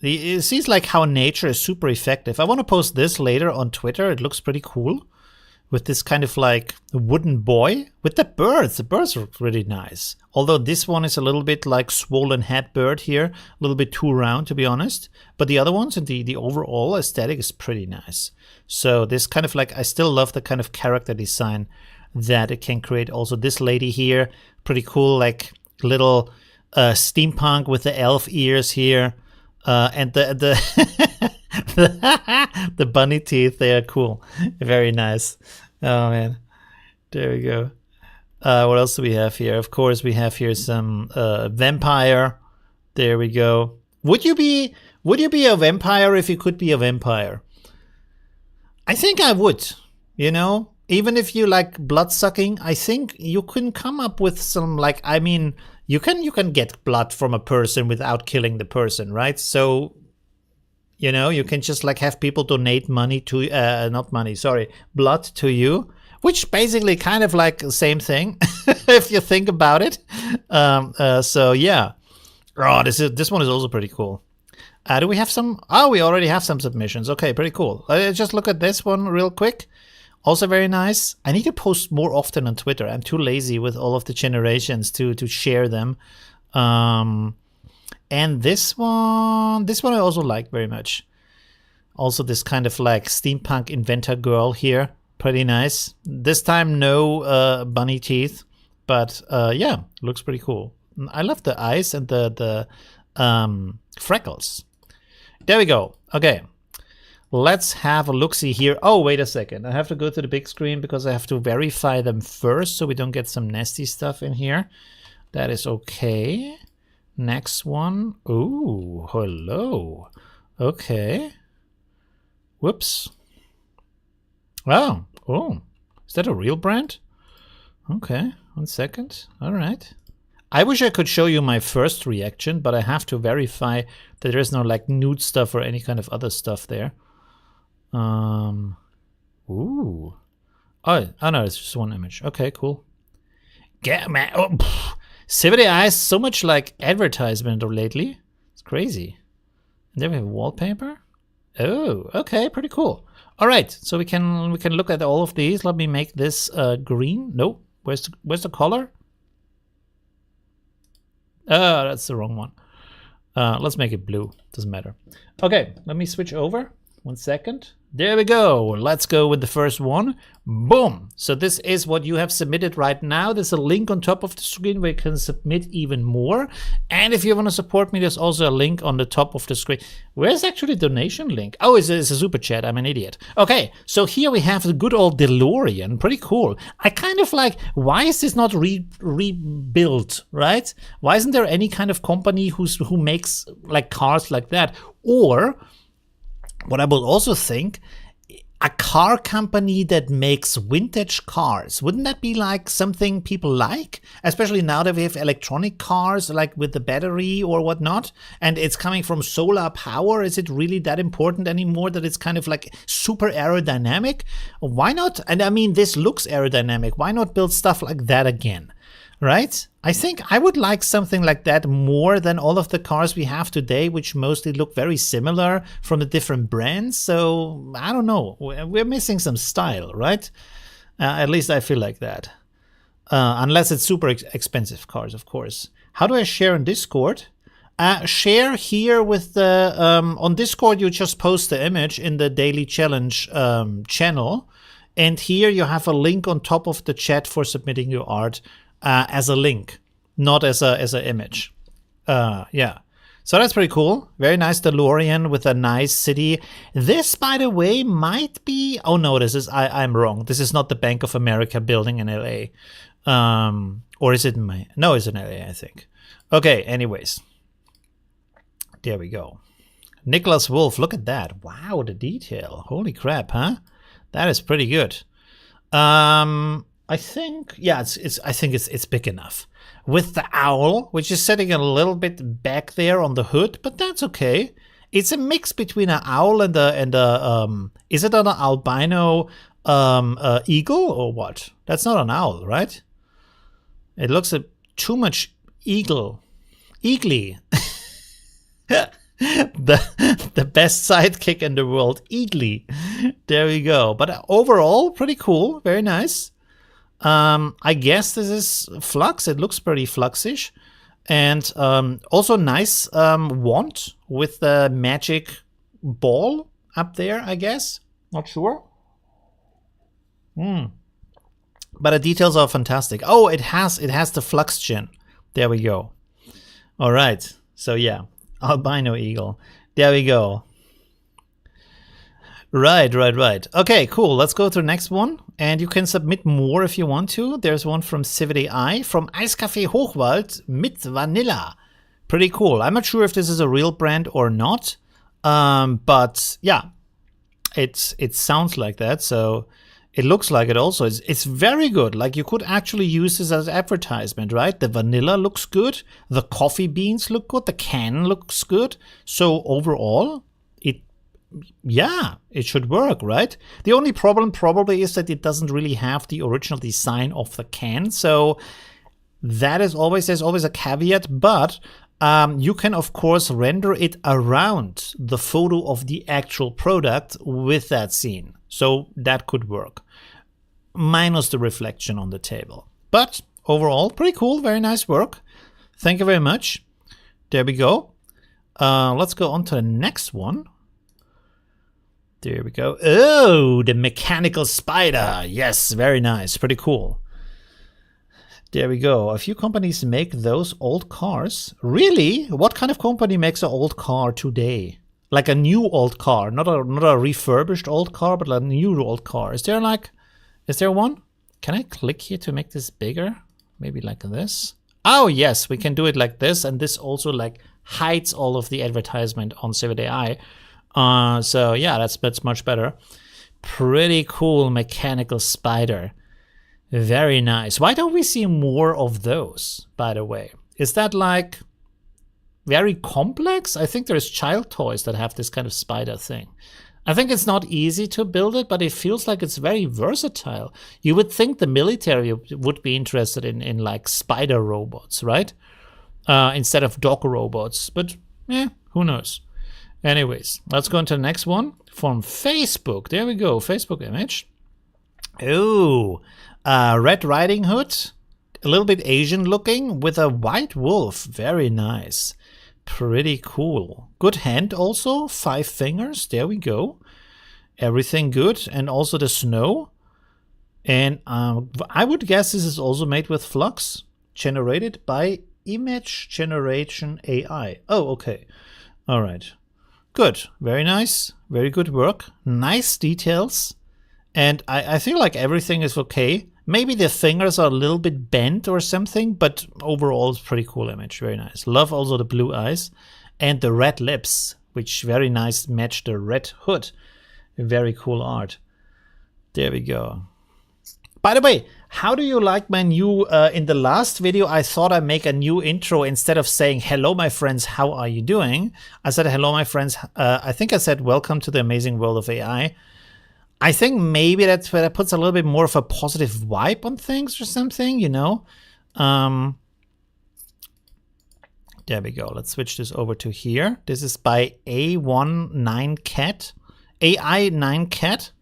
[SPEAKER 1] It seems like how nature is super effective. I want to post this later on Twitter. It looks pretty cool. With this kind of like wooden boy. With the birds. The birds look really nice. Although this one is a little bit like swollen head bird here. A little bit too round, to be honest. But the other ones and the overall aesthetic is pretty nice. So this kind of like, I still love the kind of character design that it can create. Also this lady here, pretty cool, like little steampunk with the elf ears here. And the the bunny teeth, they are cool. Very nice. Oh man, there we go. What else do we have here? Of course, we have here some vampire. There we go. Would you be a vampire if you could be a vampire? I think I would. You know, even if you like blood sucking, I think you can come up with some like, I mean, you can get blood from a person without killing the person, right? So, you know, you can just like have people donate money to, not money, sorry, blood to you, which basically kind of like the same thing, if you think about it. So yeah. Oh, this one is also pretty cool. Do we have some? Oh, we already have some submissions. Okay, pretty cool. Just look at this one real quick. Also very nice. I need to post more often on Twitter. I'm too lazy with all of the generations to share them. And this one I also like very much. Also this kind of like steampunk inventor girl here. Pretty nice. This time no bunny teeth, but yeah, looks pretty cool. I love the eyes and the freckles. There we go. Okay. Let's have a look-see here. Oh, wait a second. I have to go to the big screen because I have to verify them first so we don't get some nasty stuff in here. That is okay. Next one. Ooh, hello. Okay. Whoops. Oh, is that a real brand? Okay, 1 second. All right. I wish I could show you my first reaction, but I have to verify that there is no like nude stuff or any kind of other stuff there. Ooh. Oh no, it's just one image. Okay, cool. Get man. Oh, 70 eyes. So much like advertisement lately. It's crazy. And there we have wallpaper. Oh, okay, pretty cool. All right, so we can look at all of these. Let me make this green. No, where's the color? Oh, that's the wrong one. Let's make it blue. Doesn't matter. Okay, let me switch over. 1 second. There we go. Let's go with the first one. Boom. So this is what you have submitted right now. There's a link on top of the screen where you can submit even more. And if you want to support me, there's also a link on the top of the screen. Where's actually the donation link? Oh, it's a super chat. I'm an idiot. Okay, so here we have the good old DeLorean. Pretty cool. I kind of like, why is this not rebuilt, right? Why isn't there any kind of company who makes like cars like that? Or what I would also think, a car company that makes vintage cars. Wouldn't that be like something people like? Especially now that we have electronic cars, like with the battery or whatnot, and it's coming from solar power. Is it really that important anymore that it's kind of like super aerodynamic? Why not? And I mean, this looks aerodynamic. Why not build stuff like that again? Right? I think I would like something like that more than all of the cars we have today, which mostly look very similar from the different brands. So I don't know. We're missing some style, right? At least I feel like that. Unless it's super expensive cars, of course. How do I share on Discord? Share here with the... on Discord, you just post the image in the Daily Challenge channel. And here you have a link on top of the chat for submitting your art. As a link, not as an image. Yeah. So that's pretty cool. Very nice DeLorean with a nice city. This, by the way, might be... Oh, no, this is... I'm wrong. This is not the Bank of America building in LA. Or is it in my... No, it's in LA, I think. Okay, anyways. There we go. Nicholas Wolf, look at that. Wow, the detail. Holy crap, huh? That is pretty good. I think, yeah, I think it's big enough. With the owl, which is sitting a little bit back there on the hood, but that's okay. It's a mix between an owl and is it an albino eagle or what? That's not an owl, right? It looks too much eagly. the best sidekick in the world, eagly. There we go. But overall, pretty cool, very nice. I guess this is flux. It looks pretty fluxish. And also nice wand with the magic ball up there, I guess. Not sure. But the details are fantastic. Oh, it has the flux gen. There we go. All right. So yeah, albino eagle. There we go. Right. Okay, cool. Let's go to the next one. And you can submit more if you want to. There's one from Civet AI, from Eiscafé Hochwald mit Vanilla. Pretty cool. I'm not sure if this is a real brand or not. But yeah, it sounds like that. So it looks like it also. It's very good. Like you could actually use this as advertisement, right? The vanilla looks good. The coffee beans look good. The can looks good. So overall, it should work, right? The only problem probably is that it doesn't really have the original design of the can. So that is always, there's always a caveat, but you can of course render it around the photo of the actual product with that scene. So that could work, minus the reflection on the table. But overall, pretty cool, very nice work. Thank you very much. There we go. Let's go on to the next one. There we go. Oh, the mechanical spider. Yes, very nice. Pretty cool. There we go. A few companies make those old cars. Really? What kind of company makes an old car today? Like a new old car, not a refurbished old car, but a new old car. Is there one? Can I click here to make this bigger? Maybe like this. Oh yes, we can do it like this, and this also like hides all of the advertisement on Civet AI. So yeah, that's much better. Pretty cool mechanical spider. Very nice. Why don't we see more of those, by the way? Is that like very complex? I think there's child toys that have this kind of spider thing. I think it's not easy to build it, but it feels like it's very versatile. You would think the military would be interested in like spider robots, right? Instead of dog robots, but who knows? Anyways, let's go into the next one from Facebook. There we go, Facebook image. Oh, Red Riding Hood, a little bit Asian looking with a white wolf. Very nice. Pretty cool. Good hand also, 5 fingers. There we go. Everything good. And also the snow. And I would guess this is also made with flux, generated by Image Generation AI. Oh, okay. All right. Good. Very nice. Very good work. Nice details. And I feel like everything is okay. Maybe the fingers are a little bit bent or something, but overall it's pretty cool image. Very nice. Love also the blue eyes and the red lips, which very nice match the red hood. Very cool art. There we go. By the way, how do you like my new, in the last video, I thought I'd make a new intro instead of saying, hello, my friends, how are you doing? I said, hello, my friends. I think I said, welcome to the amazing world of AI. I think maybe that puts a little bit more of a positive vibe on things or something, you know? There we go. Let's switch this over to here. This is by A19Cat. AI9Cat.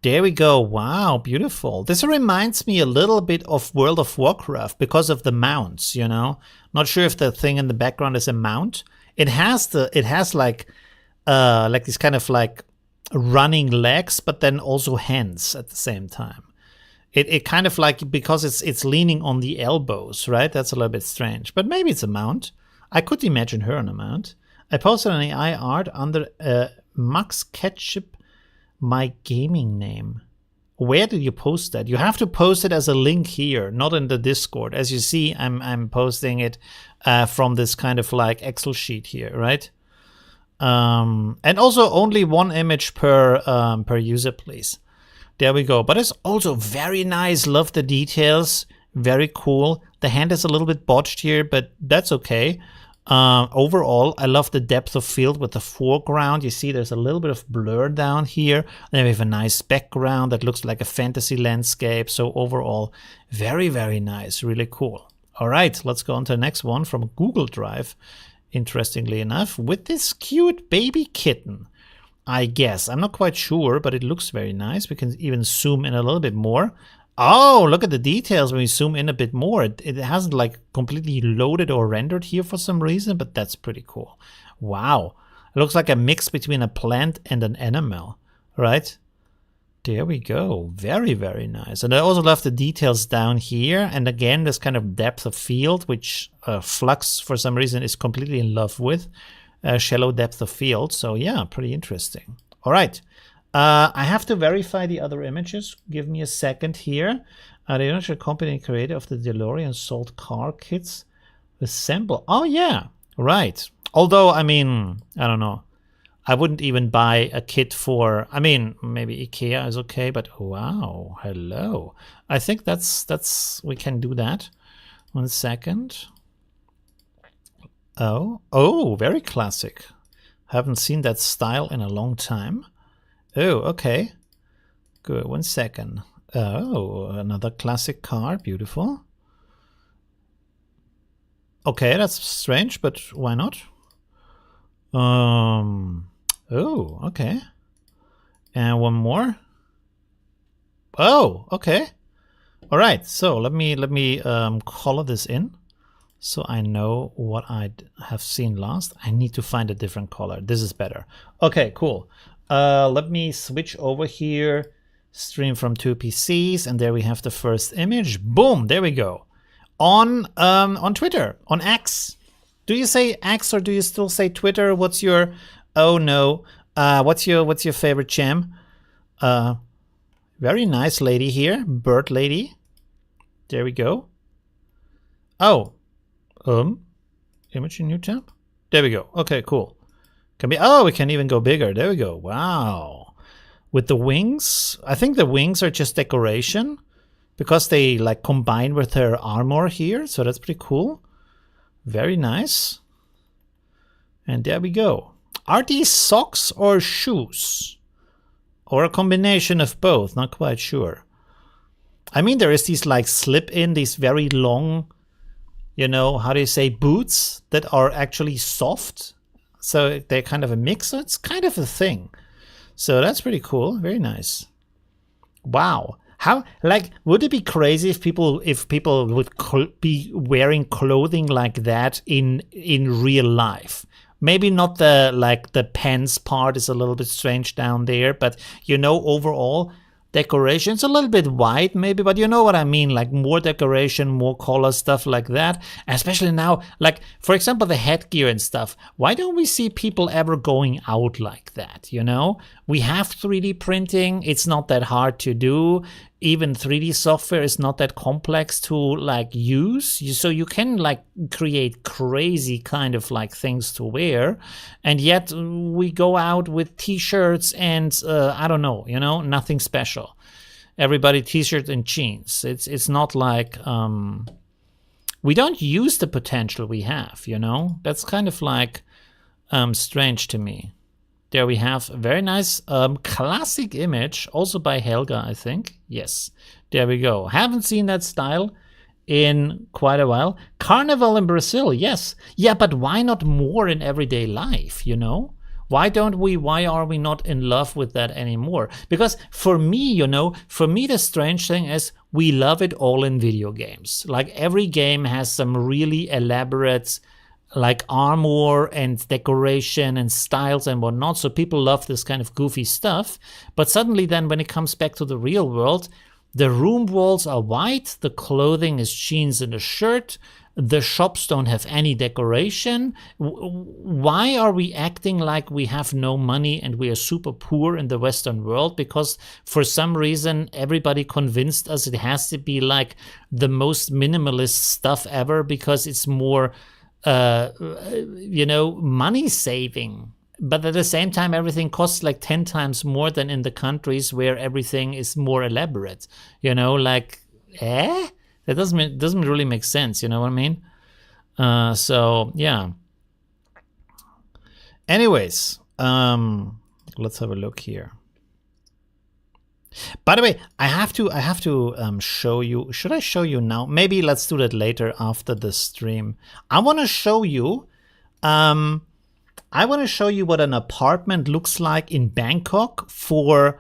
[SPEAKER 1] There we go. Wow, beautiful. This reminds me a little bit of World of Warcraft because of the mounts, you know. Not sure if the thing in the background is a mount. It has like these kind of like running legs, but then also hands at the same time. It kind of like, because it's leaning on the elbows, right? That's a little bit strange, but maybe it's a mount. I could imagine her on a mount. I posted an AI art under Max Ketchup, my gaming name. Where did you post that? You have to post it as a link here, not in the Discord. As you see, I'm posting it from this kind of like Excel sheet here, right? And also only one image per user, please. There we go. But it's also very nice. Love the details. Very cool. The hand is a little bit botched here, but that's okay. Overall, I love the depth of field with the foreground. You see there's a little bit of blur down here. Then we have a nice background that looks like a fantasy landscape. So overall, very, very nice. Really cool. All right, let's go on to the next one from Google Drive. Interestingly enough, with this cute baby kitten, I guess. I'm not quite sure, but it looks very nice. We can even zoom in a little bit more. Oh, look at the details when we zoom in a bit more. It hasn't like completely loaded or rendered here for some reason, but that's pretty cool. Wow. It looks like a mix between a plant and an animal, right? There we go. Very, very nice. And I also love the details down here. And again, this kind of depth of field, which Flux, for some reason, is completely in love with. Shallow depth of field. So yeah, pretty interesting. All right. I have to verify the other images. Give me a second here. The United Company creator of the DeLorean sold car kits with sample. Oh yeah, right. Although, I mean, I don't know. I wouldn't even buy a kit for, I mean, maybe IKEA is okay, but wow, hello. I think we can do that. 1 second. Oh, very classic. Haven't seen that style in a long time. Oh, okay. Good, 1 second. Oh, another classic car, beautiful. Okay, that's strange, but why not? Oh, okay. And one more. Oh, okay. All right, so let me color this in so I know what I have seen last. I need to find a different color. This is better. Okay, cool. Let me switch over here, stream from 2 PCs, and there we have the first image. Boom, there we go. On Twitter, on X. Do you say X or do you still say Twitter? What's your, oh no, what's your favorite jam? Very nice lady here, bird lady. There we go. Oh, image in new tab. There we go. Okay, cool. We can even go bigger. There we go. Wow. With the wings, I think the wings are just decoration because they like combine with her armor here. So that's pretty cool. Very nice. And there we go. Are these socks or shoes? Or a combination of both? Not quite sure. I mean, there is these like slip in, these very long, you know, how do you say, boots that are actually soft. So they're kind of a mix. So it's kind of a thing. So that's pretty cool. Very nice. Wow. How, like, would it be crazy if people would be wearing clothing like that in real life? Maybe not the pants part is a little bit strange down there, but you know, overall decoration's a little bit white maybe, but you know what I mean, like more decoration, more color, stuff like that. Especially now, like for example, the headgear and stuff. Why don't we see people ever going out like that, you know? We have 3D printing, it's not that hard to do. Even 3D software is not that complex to like use. So you can like create crazy kind of like things to wear. And yet we go out with t-shirts and I don't know, you know, nothing special. everybody t-shirt and jeans. It's not like we don't use the potential we have, you know? That's kind of like strange to me. There we have a very nice classic image, also by Helga, I think. Yes, there we go. Haven't seen that style in quite a while. Carnival in Brazil, yes. Yeah, but why not more in everyday life, you know? Why are we not in love with that anymore? Because for me, you know, the strange thing is we love it all in video games. Like every game has some really elaborate like armor and decoration and styles and whatnot. So people love this kind of goofy stuff. But suddenly then when it comes back to the real world, the room walls are white, the clothing is jeans and a shirt, the shops don't have any decoration. Why are we acting like we have no money and we are super poor in the Western world? Because for some reason, everybody convinced us it has to be like the most minimalist stuff ever because it's more, you know, money saving. But at the same time, everything costs like 10 times more than in the countries where everything is more elaborate. You know, like, That doesn't really make sense. You know what I mean? So yeah. Anyways, let's have a look here. By the way, I have to show you. Should I show you now? Maybe let's do that later after the stream. I want to show you. I want to show you what an apartment looks like in Bangkok for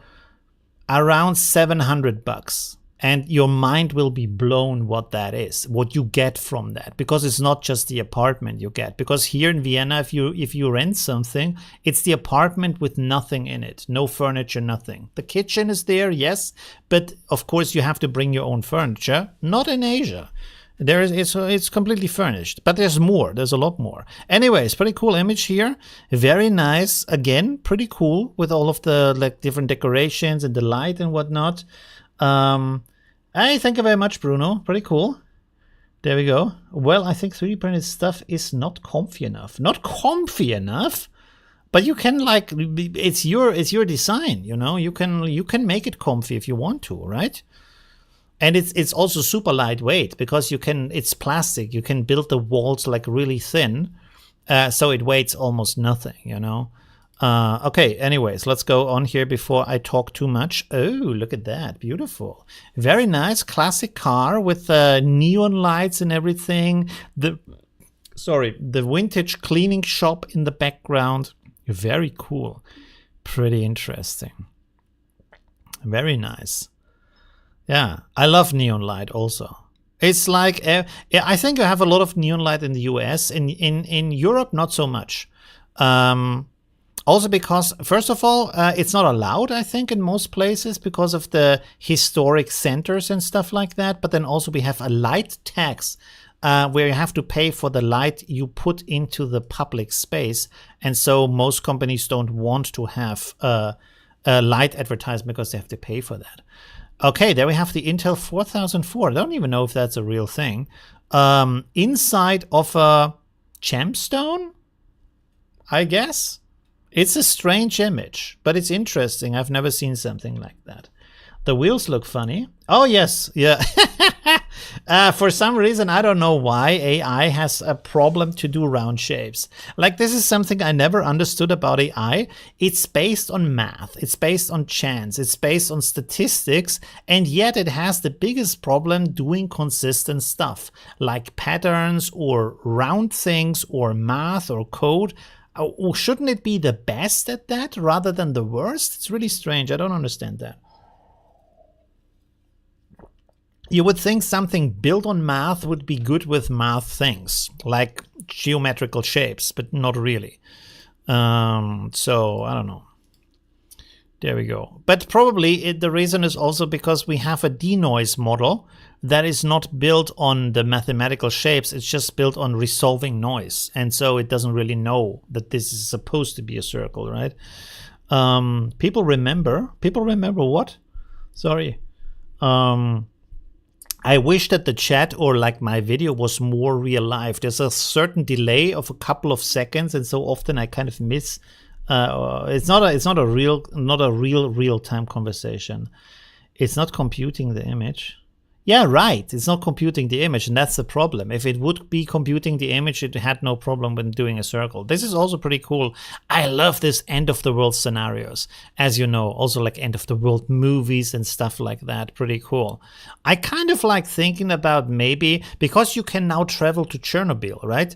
[SPEAKER 1] around $700. And your mind will be blown what that is, what you get from that, because it's not just the apartment you get. Because here in Vienna, if you rent something, it's the apartment with nothing in it, no furniture, nothing. The kitchen is there, yes, but of course you have to bring your own furniture. Not in Asia. It's completely furnished, but there's more. There's a lot more. Anyways, pretty cool image here. Very nice. Again, pretty cool with all of the like different decorations and the light and whatnot. Hey, thank you very much, Bruno. Pretty cool. There we go. Well, I think 3D printed stuff is not comfy enough. Not comfy enough, but you can like it's your design. You know, you can make it comfy if you want to, right? And it's also super lightweight because it's plastic. You can build the walls like really thin, so it weighs almost nothing. You know. Okay, anyways, let's go on here before I talk too much. Oh, look at that. Beautiful. Very nice. Classic car with neon lights and everything. The vintage cleaning shop in the background. Very cool. Pretty interesting. Very nice. Yeah, I love neon light also. It's like, I think I have a lot of neon light in the US. In Europe, not so much. Also because, first of all, it's not allowed, I think, in most places because of the historic centers and stuff like that. But then also we have a light tax where you have to pay for the light you put into the public space. And so most companies don't want to have a light advertisement because they have to pay for that. Okay, there we have the Intel 4004. I don't even know if that's a real thing. Inside of a gemstone, I guess. It's a strange image, but it's interesting. I've never seen something like that. The wheels look funny. Oh, yes. Yeah. For some reason, I don't know why AI has a problem to do round shapes. Like, this is something I never understood about AI. It's based on math. It's based on chance. It's based on statistics. And yet it has the biggest problem doing consistent stuff, like patterns or round things or math or code. Shouldn't it be the best at that rather than the worst? It's really strange. I don't understand that. You would think something built on math would be good with math things, like geometrical shapes, but not really. So, I don't know. There we go. But probably the reason is also because we have a denoise model that is not built on the mathematical shapes. It's just built on resolving noise. And so it doesn't really know that this is supposed to be a circle, right? People remember what? Sorry. I wish that the chat or like my video was more real life. There's a certain delay of a couple of seconds, and so often I kind of miss. It's not a real time conversation. It's not computing the image. Yeah, right. It's not computing the image, and that's the problem. If it would be computing the image, it had no problem when doing a circle. This is also pretty cool. I love this end of the world scenarios, as you know, also like end of the world movies and stuff like that. Pretty cool. I kind of like thinking about maybe, because you can now travel to Chernobyl, right?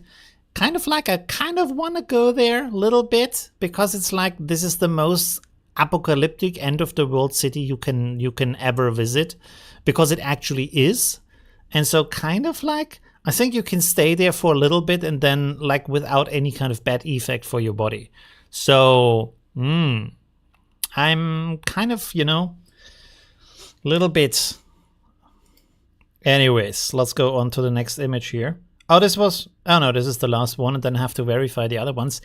[SPEAKER 1] Kind of like I kind of want to go there a little bit, because it's like this is the most apocalyptic end of the world city you can ever visit, because it actually is. And so kind of like I think you can stay there for a little bit and then like without any kind of bad effect for your body. So I'm kind of, you know, a little bit. Anyways, let's go on to the next image here. Oh, this is the last one, and then I have to verify the other ones.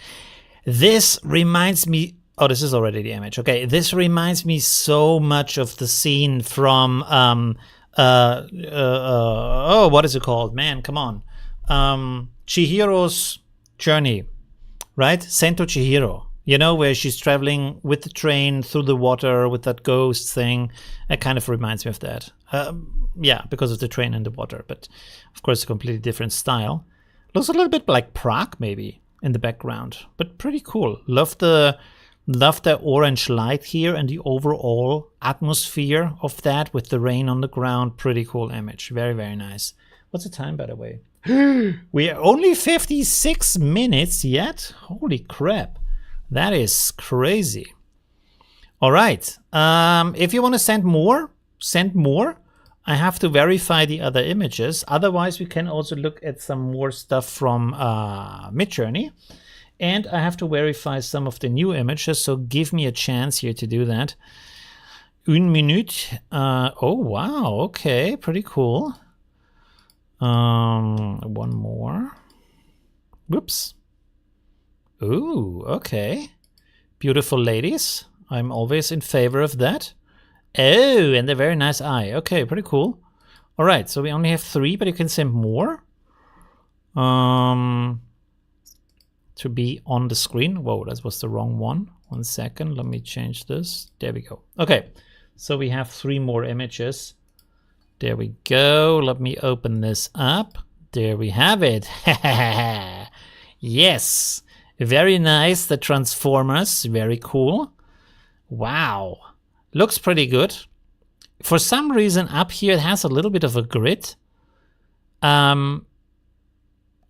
[SPEAKER 1] This reminds me, oh, this is already the image. Okay, this reminds me so much of the scene from, oh, what is it called? Man, come on. Chihiro's Journey, right? Sento Chihiro, you know, where she's traveling with the train through the water with that ghost thing. It kind of reminds me of that. Yeah, because of the train and the water, but of course a completely different style. Looks a little bit like Prague maybe in the background, but pretty cool. Love the orange light here and the overall atmosphere of that with the rain on the ground. Pretty cool image. Very, very nice. What's the time, by the way? We are only 56 minutes yet. Holy crap. That is crazy. All right. If you want to send more, send more. I have to verify the other images. Otherwise, we can also look at some more stuff from Midjourney. And I have to verify some of the new images, so give me a chance here to do that. Une minute. Oh, wow. Okay, pretty cool. One more. Whoops. Ooh, okay. Beautiful ladies. I'm always in favor of that. Oh, and a very nice eye. Okay, pretty cool. All right, so we only have 3, but you can send more. To be on the screen. Whoa, that was the wrong one. 1 second, let me change this. There we go. Okay, so we have 3 more images. There we go. Let me open this up. There we have it. Yes, very nice. The Transformers, very cool. Wow, looks pretty good. For some reason up here it has a little bit of a grid.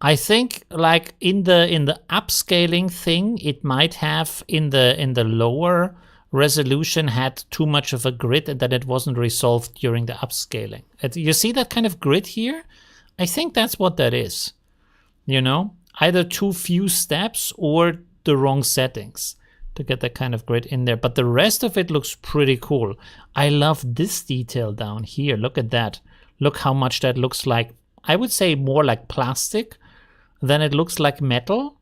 [SPEAKER 1] I think like in the upscaling thing, it might have in the lower resolution had too much of a grid and that it wasn't resolved during the upscaling. You see that kind of grid here? I think that's what that is. You know, either too few steps or the wrong settings to get that kind of grid in there. But the rest of it looks pretty cool. I love this detail down here. Look at that. Look how much that looks like, I would say more like plastic than it looks like metal.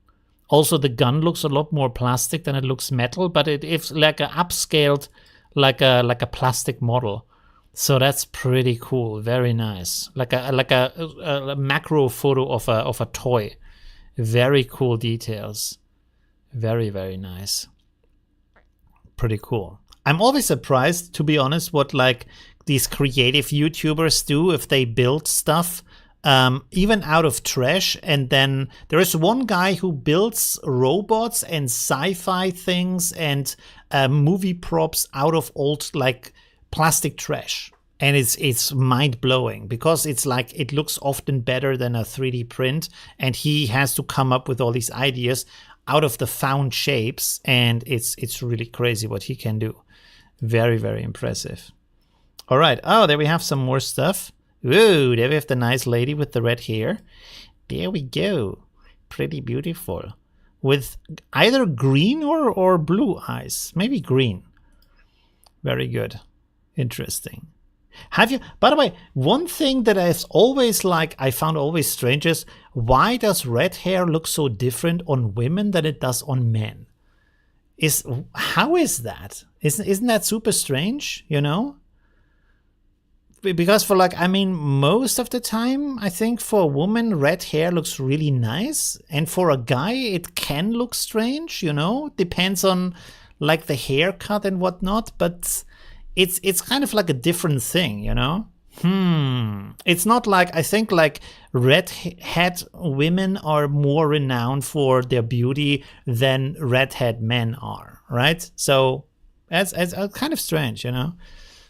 [SPEAKER 1] Also, the gun looks a lot more plastic than it looks metal, but it's like a upscaled, like a plastic model. So that's pretty cool. Very nice. Like a macro photo of a toy. Very cool details. Very, very nice. Pretty cool. I'm always surprised, to be honest, what like these creative YouTubers do if they build stuff even out of trash. And then there is one guy who builds robots and sci-fi things and movie props out of old like plastic trash. And it's mind-blowing because it's like it looks often better than a 3D print, and he has to come up with all these ideas out of the found shapes, and it's really crazy what he can do. Very, very impressive. All right. Oh, there we have some more stuff. Ooh, there we have the nice lady with the red hair. There we go. Pretty beautiful. With either green or blue eyes. Maybe green. Very good. Interesting. Have you, by the way, one thing that I found always strange is, why does red hair look so different on women than it does on men? How is that? Isn't that super strange, you know? Because for like, I mean, most of the time, I think for a woman, red hair looks really nice. And for a guy, it can look strange, you know? Depends on like the haircut and whatnot. But it's kind of like a different thing, you know. It's not like, I think like redhead women are more renowned for their beauty than redhead men are, right? So that's kind of strange, you know.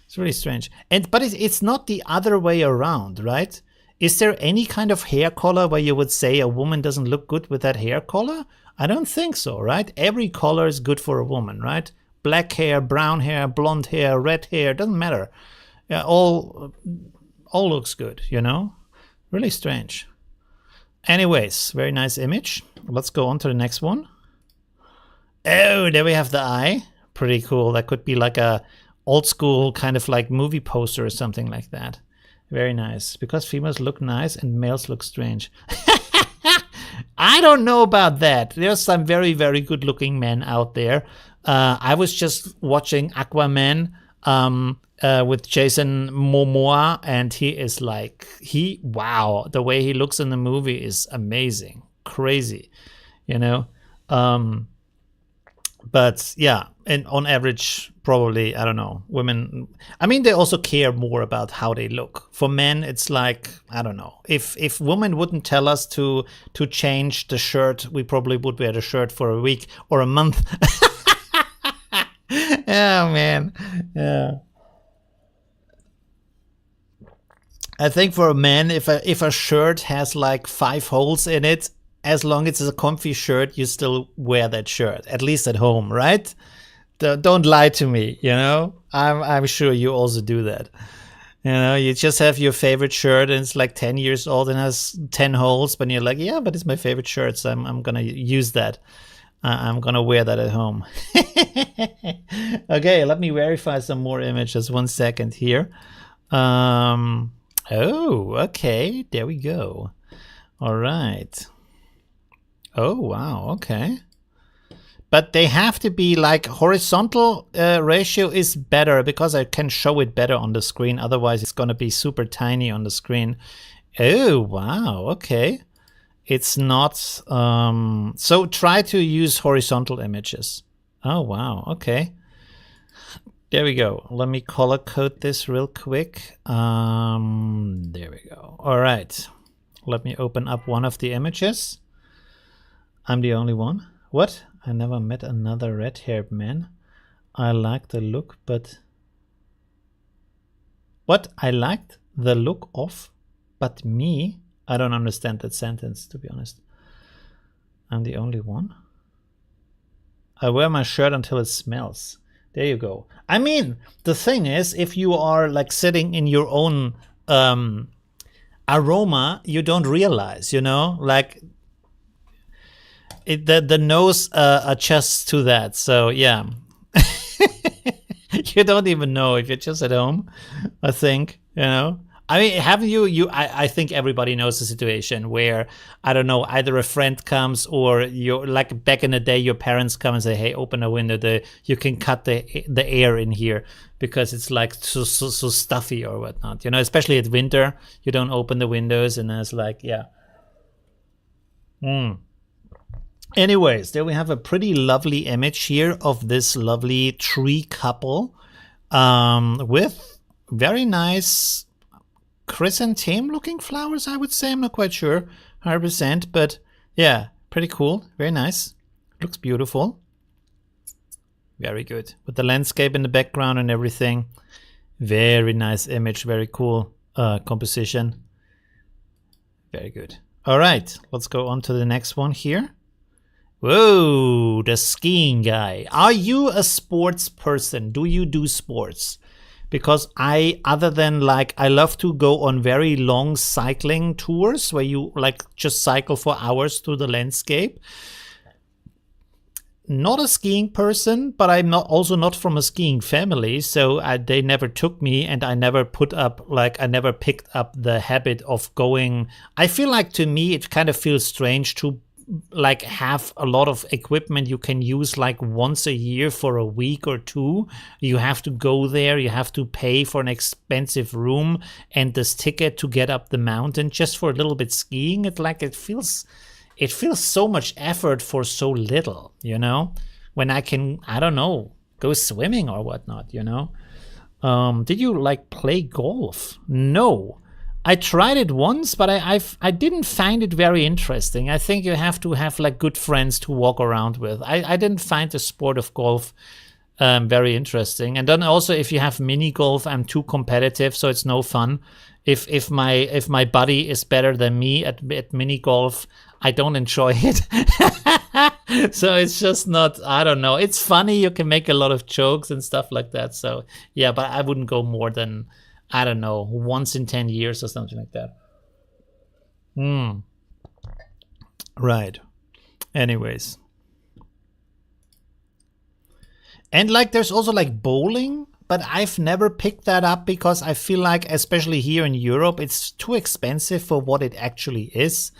[SPEAKER 1] It's really strange. But it's not the other way around, right? Is there any kind of hair color where you would say a woman doesn't look good with that hair color? I don't think so, right? Every color is good for a woman, right? Black hair, brown hair, blonde hair, red hair, doesn't matter. Yeah, all looks good, you know? Really strange. Anyways, very nice image. Let's go on to the next one. Oh, there we have the eye. Pretty cool. That could be like a old school kind of like movie poster or something like that. Very nice. Because females look nice and males look strange. I don't know about that. There's some very, very good looking men out there. I was just watching Aquaman with Jason Momoa, and he is like, wow, the way he looks in the movie is amazing. Crazy, you know? But yeah, and on average, probably, I don't know, women, I mean, they also care more about how they look. For men, it's like, I don't know, if women wouldn't tell us to change the shirt, we probably would wear the shirt for a week or a month. Oh man, yeah. I think for a man, if a shirt has like 5 holes in it, as long as it's a comfy shirt, you still wear that shirt, at least at home, right? Don't lie to me, you know? I'm sure you also do that. You know, you just have your favorite shirt and it's like 10 years old and has 10 holes, but you're like, yeah, but it's my favorite shirt, so I'm gonna use that. I'm gonna wear that at home. Okay, let me verify some more images. 1 second here. Oh, okay, there we go. All right. Oh, wow, okay. But they have to be like horizontal ratio is better because I can show it better on the screen. Otherwise, it's going to be super tiny on the screen. Oh, wow, okay. It's not... so try to use horizontal images. Oh, wow, okay. There we go. Let me color code this real quick. There we go. All right. Let me open up one of the images. I'm the only one. What? I never met another red-haired man. I like the look, but... What? I liked the look of, but me? I don't understand that sentence, to be honest. I'm the only one. I wear my shirt until it smells. There you go. I mean, the thing is, if you are like sitting in your own aroma, you don't realize, you know? Like... the nose adjusts to that, so yeah. You don't even know if you're just at home, I think, you know. I mean, haven't I think everybody knows the situation where, I don't know, either a friend comes or you're like back in the day, your parents come and say, hey, open a window, you can cut the air in here because it's like so stuffy or whatnot, you know, especially at winter, you don't open the windows and it's like, yeah. Anyways, there we have a pretty lovely image here of this lovely tree couple with very nice chrysanthemum looking flowers, I would say. I'm not quite sure 100%, but yeah, pretty cool. Very nice. Looks beautiful. Very good. With the landscape in the background and everything. Very nice image. Very cool composition. Very good. All right, let's go on to the next one here. Whoa, the skiing guy. Are you a sports person? Do you do sports? Because other than like, I love to go on very long cycling tours where you like just cycle for hours through the landscape. Not a skiing person, but I'm also not from a skiing family, so they never took me, and I never picked up the habit of going. I feel like, to me, it kind of feels strange to like have a lot of equipment you can use like once a year for a week or two. You have to go there, you have to pay for an expensive room and this ticket to get up the mountain just for a little bit skiing. It feels so much effort for so little, you know, when I can, I don't know, go swimming or whatnot, you know. Did you like play golf? No. I tried it once, but I didn't find it very interesting. I think you have to have like good friends to walk around with. I didn't find the sport of golf very interesting. And then also, if you have mini golf, I'm too competitive, so it's no fun. If my buddy is better than me at mini golf, I don't enjoy it. So it's just not, I don't know. It's funny, you can make a lot of jokes and stuff like that. So yeah, but I wouldn't go more than, I don't know, once in 10 years or something like that. Right. Anyways. And like there's also like bowling, but I've never picked that up because I feel like, especially here in Europe, it's too expensive for what it actually is.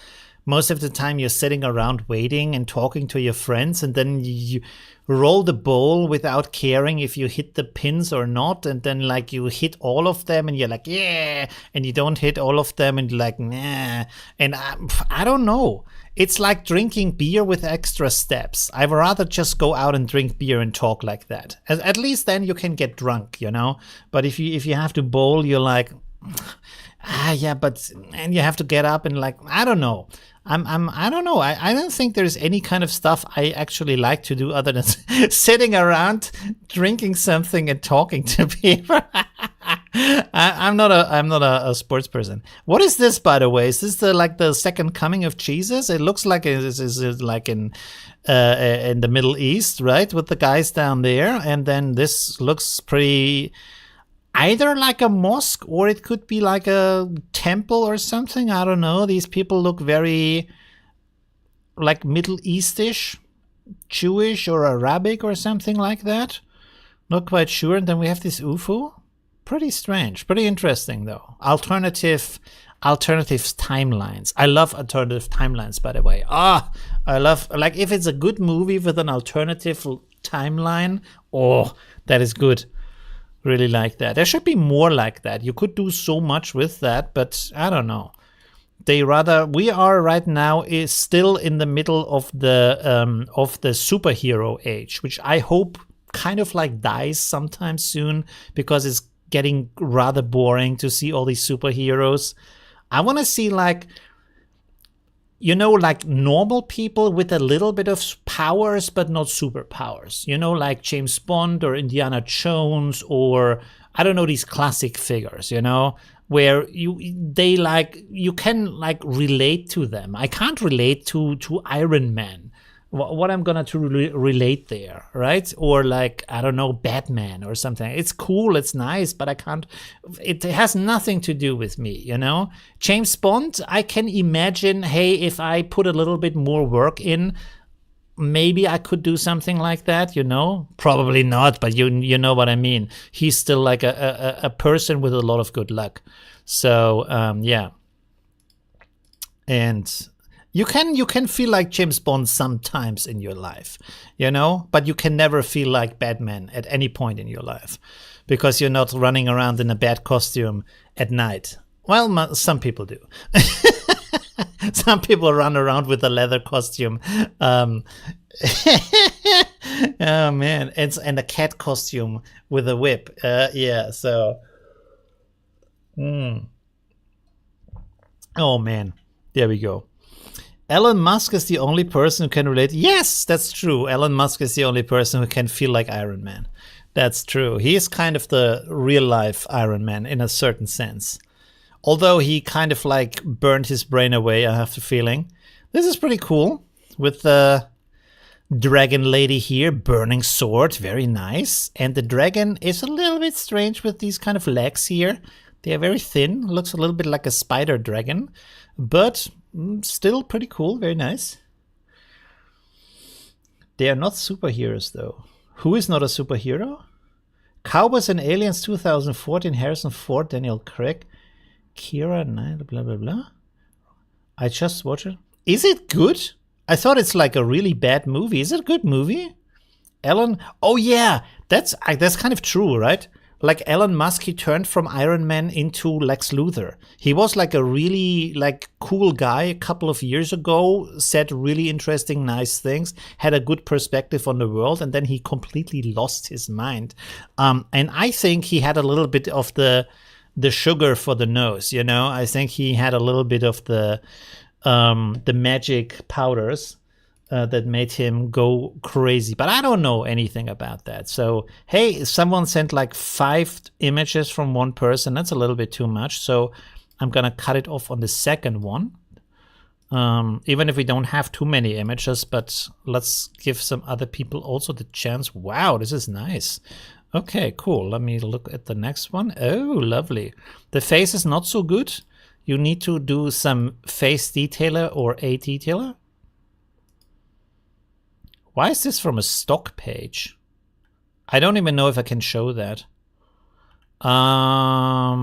[SPEAKER 1] Most of the time you're sitting around waiting and talking to your friends, and then you roll the ball without caring if you hit the pins or not, and then like you hit all of them and you're like, yeah, and you don't hit all of them and you're like, nah. And I don't know. It's like drinking beer with extra steps. I'd rather just go out and drink beer and talk like that. At least then you can get drunk, you know? But if you have to bowl, you're like, yeah, but, and you have to get up and like, I don't know. I don't know. I don't think there's any kind of stuff I actually like to do other than sitting around, drinking something and talking to people. I'm not a sports person. What is this, by the way? Is this the second coming of Jesus? It looks like it is like in the Middle East, right? With the guys down there, and then this looks pretty. Either like a mosque or it could be like a temple or something. I don't know. These people look very like Middle Eastish, Jewish or Arabic or something like that. Not quite sure. And then we have this UFO. Pretty strange. Pretty interesting though. Alternative timelines. I love alternative timelines, by the way. I love, like, if it's a good movie with an alternative timeline, that is good. Really like that. There should be more like that. You could do so much with that, but I don't know. We are right now is still in the middle of the superhero age, which I hope kind of like dies sometime soon because it's getting rather boring to see all these superheroes. I want to see like, you know, like normal people with a little bit of powers, but not superpowers. You know, like James Bond or Indiana Jones or, I don't know, these classic figures, you know, where you can like relate to them. I can't relate to Iron Man. What I'm gonna to relate there, right? Or like, I don't know, Batman or something. It's cool, it's nice, but I can't. It has nothing to do with me, you know. James Bond, I can imagine. Hey, if I put a little bit more work in, maybe I could do something like that, you know. Probably not, but you know what I mean. He's still like a person with a lot of good luck. So yeah, and. You can feel like James Bond sometimes in your life, you know, but you can never feel like Batman at any point in your life because you're not running around in a bad costume at night. Well, some people do. Some people run around with a leather costume. Oh man, and a cat costume with a whip. Yeah, so. Oh man, there we go. Elon Musk is the only person who can relate. Yes, that's true. Elon Musk is the only person who can feel like Iron Man. That's true. He is kind of the real life Iron Man in a certain sense. Although he kind of like burned his brain away, I have the feeling. This is pretty cool. With the dragon lady here, burning sword, very nice. And the dragon is a little bit strange with these kind of legs here. They are very thin, looks a little bit like a spider dragon. But still pretty cool, very nice. They are not superheroes though. Who is not a superhero? Cowboys and Aliens 2014, Harrison Ford, Daniel Craig, Keira Knightley, blah blah blah. I just watched it. Is it good? I thought it's like a really bad movie. Is it a good movie? Ellen? Oh yeah, that's kind of true, right? like Elon Musk, he turned from Iron Man into Lex Luthor. He was like a really like cool guy a couple of years ago, said really interesting, nice things, had a good perspective on the world, and then he completely lost his mind. And I think he had a little bit of the sugar for the nose, you know. I think he had a little bit of the magic powders. That made him go crazy. But I don't know anything about that. So, hey, someone sent like 5 images from one person. That's a little bit too much. So I'm going to cut it off on the second one. Even if we don't have too many images, but let's give some other people also the chance. Wow, this is nice. Okay, cool. Let me look at the next one. Oh, lovely. The face is not so good. You need to do some face detailer or a detailer. Why is this from a stock page? I don't even know if I can show that. I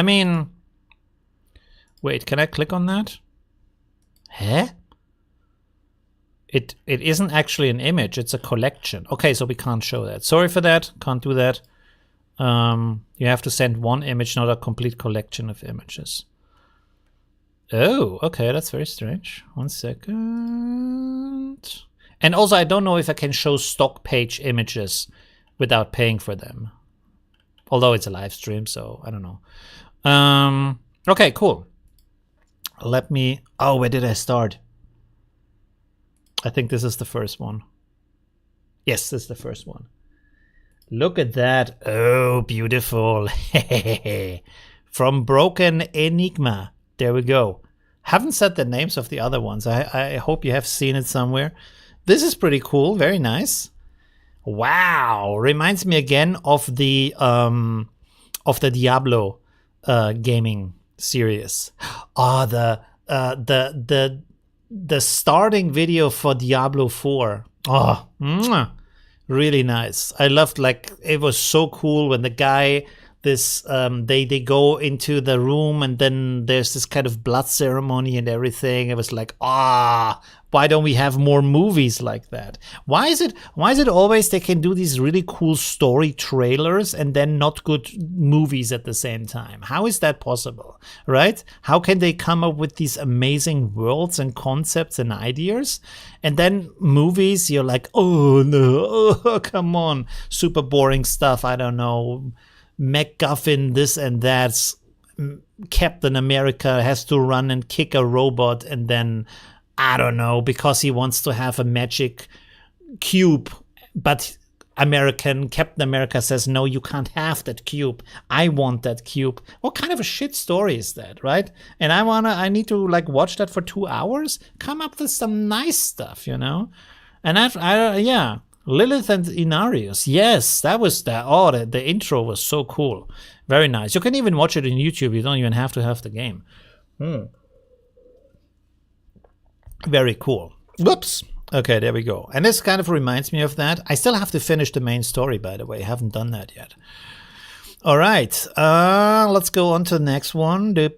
[SPEAKER 1] mean, wait, can I click on that? Huh? It isn't actually an image, it's a collection. Okay, so we can't show that. Sorry for that, can't do that. You have to send one image, not a complete collection of images. Oh, okay, that's very strange. 1 second. And also, I don't know if I can show stock page images without paying for them. Although it's a live stream, so I don't know. Okay, cool. Let me... Oh, where did I start? I think this is the first one. Yes, this is the first one. Look at that. Oh, beautiful. From Broken Enigma. There we go. Haven't said the names of the other ones. I hope you have seen it somewhere. This is pretty cool. Very nice. Wow. Reminds me again of the Diablo gaming series. Oh, the starting video for Diablo 4. Oh, really nice. I loved, like, it was so cool when the guy... they go into the room and then there's this kind of blood ceremony and everything. It was like, why don't we have more movies like that? Why is it always they can do these really cool story trailers and then not good movies at the same time? How is that possible, right? How can they come up with these amazing worlds and concepts and ideas? And then movies, you're like, oh no, oh, come on, super boring stuff, I don't know, MacGuffin, this and that. Captain America has to run and kick a robot, and then, I don't know, because he wants to have a magic cube, but Captain America says, no, you can't have that cube. I want that cube. What kind of a shit story is that, right? And I need to like watch that for 2 hours? Come up with some nice stuff, you know? And yeah. Lilith and Inarius. Yes, that was that. Oh, the intro was so cool. Very nice. You can even watch it on YouTube. You don't even have to have the game. Very cool. Whoops. Okay, there we go. And this kind of reminds me of that. I still have to finish the main story, by the way. I haven't done that yet. All right. Let's go on to the next one. There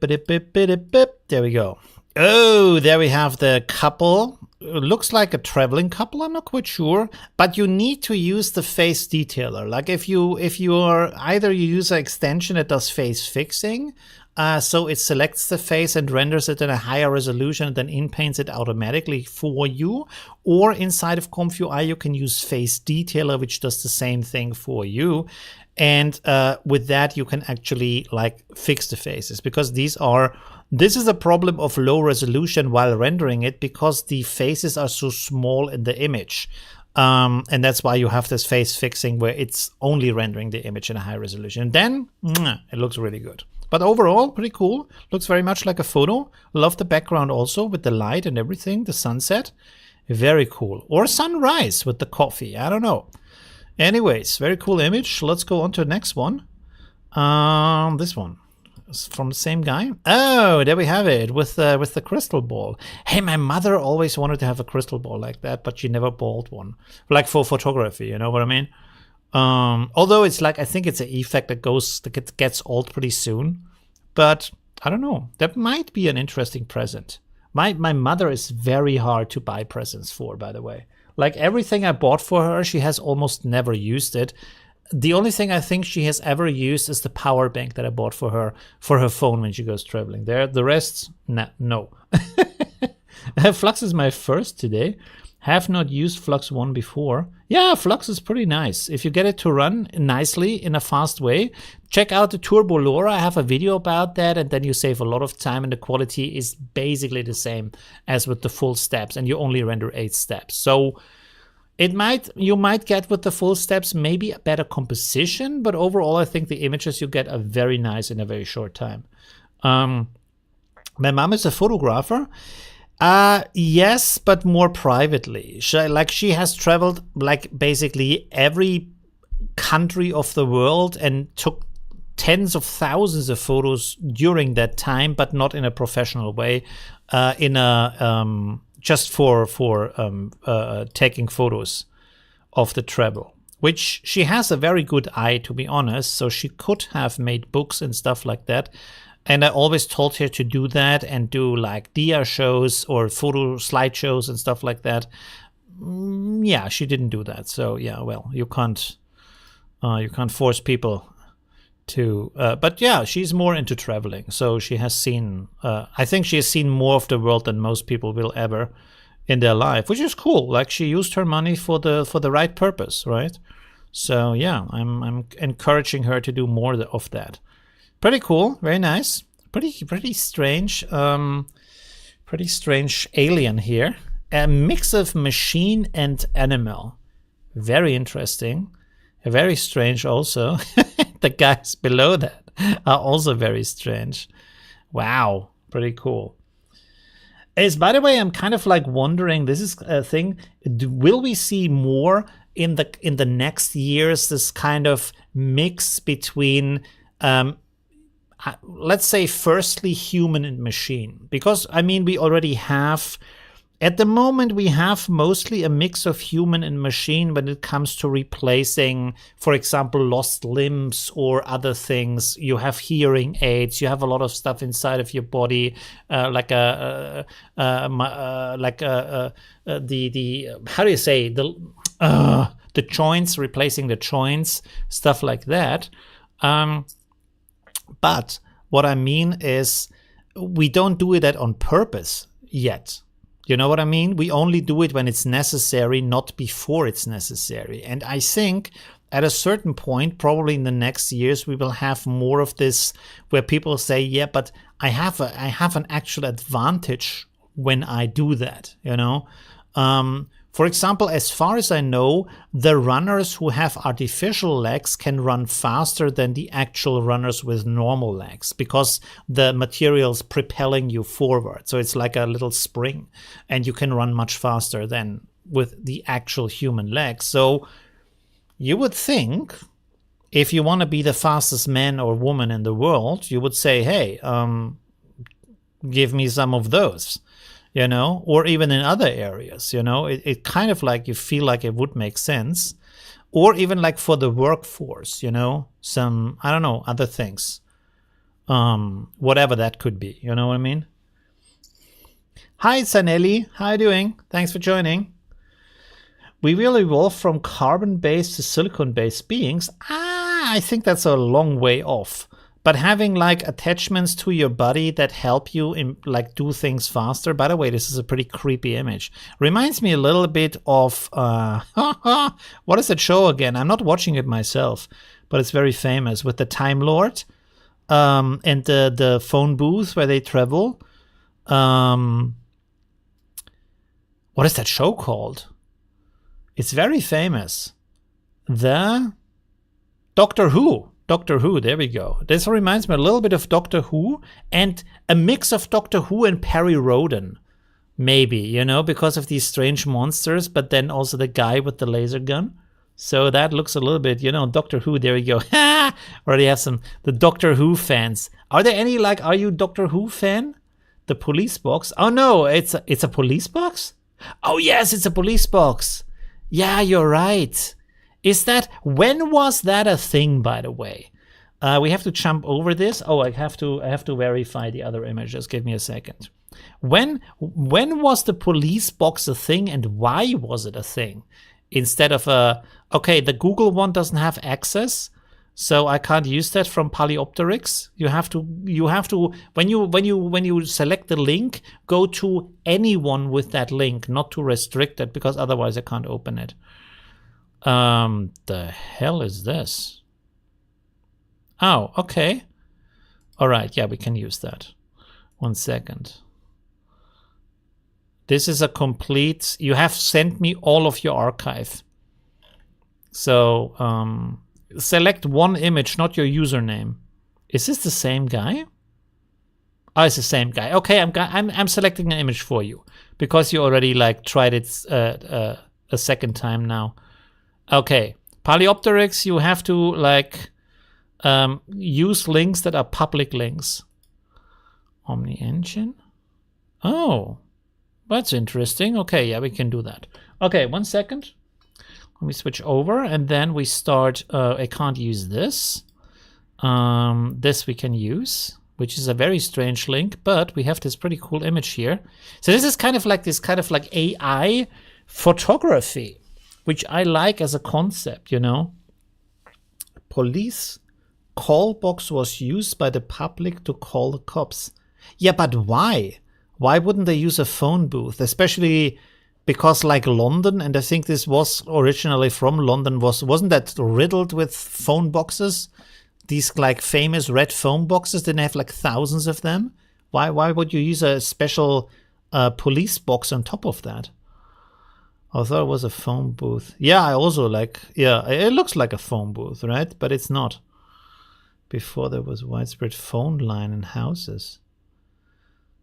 [SPEAKER 1] we go. Oh, there we have the couple. It looks like a traveling couple, I'm not quite sure, but you need to use the face detailer. Like if you are either you use an extension that does face fixing, so it selects the face and renders it in a higher resolution and then in-paints it automatically for you, or inside of ComfUI you can use face detailer, which does the same thing for you. And with that you can actually like fix the faces, because this is a problem of low resolution while rendering it, because the faces are so small in the image. And that's why you have this face fixing where it's only rendering the image in a high resolution. And then it looks really good. But overall, pretty cool. Looks very much like a photo. Love the background also with the light and everything, the sunset. Very cool. Or sunrise with the coffee. I don't know. Anyways, very cool image. Let's go on to the next one. This one. From the same guy. Oh, there we have it with the crystal ball. Hey, my mother always wanted to have a crystal ball like that, but she never bought one, like for photography. You know what I mean? Although it's like, I think it's an effect that gets old pretty soon, but I don't know. That might be an interesting present. My mother is very hard to buy presents for, by the way. Like everything I bought for her, she has almost never used it. The only thing I think she has ever used is the power bank that I bought for her phone when she goes traveling. The rest, no. Flux is my first today. Have not used Flux 1 before. Yeah, Flux is pretty nice. If you get it to run nicely in a fast way, check out the Turbo LoRa. I have a video about that, and then you save a lot of time, and the quality is basically the same as with the full steps, and you only render 8 steps. So you might get with the full steps maybe a better composition, but overall I think the images you get are very nice in a very short time. My mom is a photographer. Yes, but more privately. She has traveled like basically every country of the world and took tens of thousands of photos during that time, but not in a professional way. Just for taking photos of the travel, which she has a very good eye, to be honest. So she could have made books and stuff like that. And I always told her to do that and do like dia shows or photo slideshows and stuff like that. Yeah, she didn't do that. So yeah, well, you can't force people to. But yeah, she's more into traveling. So she has seen. I think she has seen more of the world than most people will ever in their life, which is cool. Like she used her money for the right purpose, right? So yeah, I'm encouraging her to do more of that. Pretty cool, very nice. Pretty strange. Pretty strange alien here. A mix of machine and animal. Very interesting. Very strange also. The guys below that are also very strange. Wow, pretty cool. By the way, I'm kind of like wondering, this is a thing, will we see more in the next years, this kind of mix between let's say firstly human and machine? Because I mean, we already have, at the moment we have mostly a mix of human and machine when it comes to replacing, for example, lost limbs or other things. You have hearing aids, you have a lot of stuff inside of your body, the how do you say, the joints, replacing the joints, stuff like that. But what I mean is we don't do it on purpose yet. You know what I mean? We only do it when it's necessary, not before it's necessary. And I think at a certain point, probably in the next years, we will have more of this where people say, yeah, but I have an actual advantage when I do that, you know? For example, as far as I know, the runners who have artificial legs can run faster than the actual runners with normal legs because the material's propelling you forward. So it's like a little spring, and you can run much faster than with the actual human legs. So you would think if you want to be the fastest man or woman in the world, you would say, hey, give me some of those. You know, or even in other areas, you know, it kind of like you feel like it would make sense. Or even like for the workforce, you know, some, I don't know, other things. Whatever that could be, you know what I mean? Hi, Sanelli. How are you doing? Thanks for joining. We will evolve from carbon-based to silicon-based beings. I think that's a long way off. But having like attachments to your body that help you in, like do things faster. By the way, this is a pretty creepy image. Reminds me a little bit of what is that show again? I'm not watching it myself, but it's very famous with the Time Lord and the phone booth where they travel. What is that show called? It's very famous. The Doctor Who. Doctor Who, there we go. This reminds me a little bit of Doctor Who and a mix of Doctor Who and Perry Rhodan. Maybe, you know, because of these strange monsters, but then also the guy with the laser gun. So that looks a little bit, you know, Doctor Who, there we go. Already have the Doctor Who fans. Are there any, like, are you Doctor Who fan? The police box? Oh no, it's a police box? Oh yes, it's a police box. Yeah, you're right. When was that a thing, by the way? We have to jump over this. Oh, I have to verify the other image. Just give me a second. When was the police box a thing, and why was it a thing? Instead of okay, the Google one doesn't have access, so I can't use that from Polyopterix. You have to when you select the link, go to anyone with that link, not to restrict it, because otherwise I can't open it. The hell is this? Oh, okay. All right, yeah, we can use that. 1 second. This is a complete, you have sent me all of your archive. So select one image, not your username. Is this the same guy? Oh, it's the same guy. Okay, I'm selecting an image for you because you already like tried it a second time now. Okay, Polyopterix, you have to like use links that are public links. Omni Engine. Oh, that's interesting. Okay, yeah, we can do that. Okay, 1 second. Let me switch over, and then we start. I can't use this. This we can use, which is a very strange link, but we have this pretty cool image here. So this is kind of like AI photography, which I like as a concept, you know. Police call box was used by the public to call the cops. Yeah, but why? Why wouldn't they use a phone booth? Especially because like London, and I think this was originally from London, wasn't that riddled with phone boxes? These like famous red phone boxes, didn't have like thousands of them? Why would you use a special police box on top of that? I thought it was a phone booth. Yeah, I also like, yeah, it looks like a phone booth, right? But it's not. Before there was widespread phone line in houses.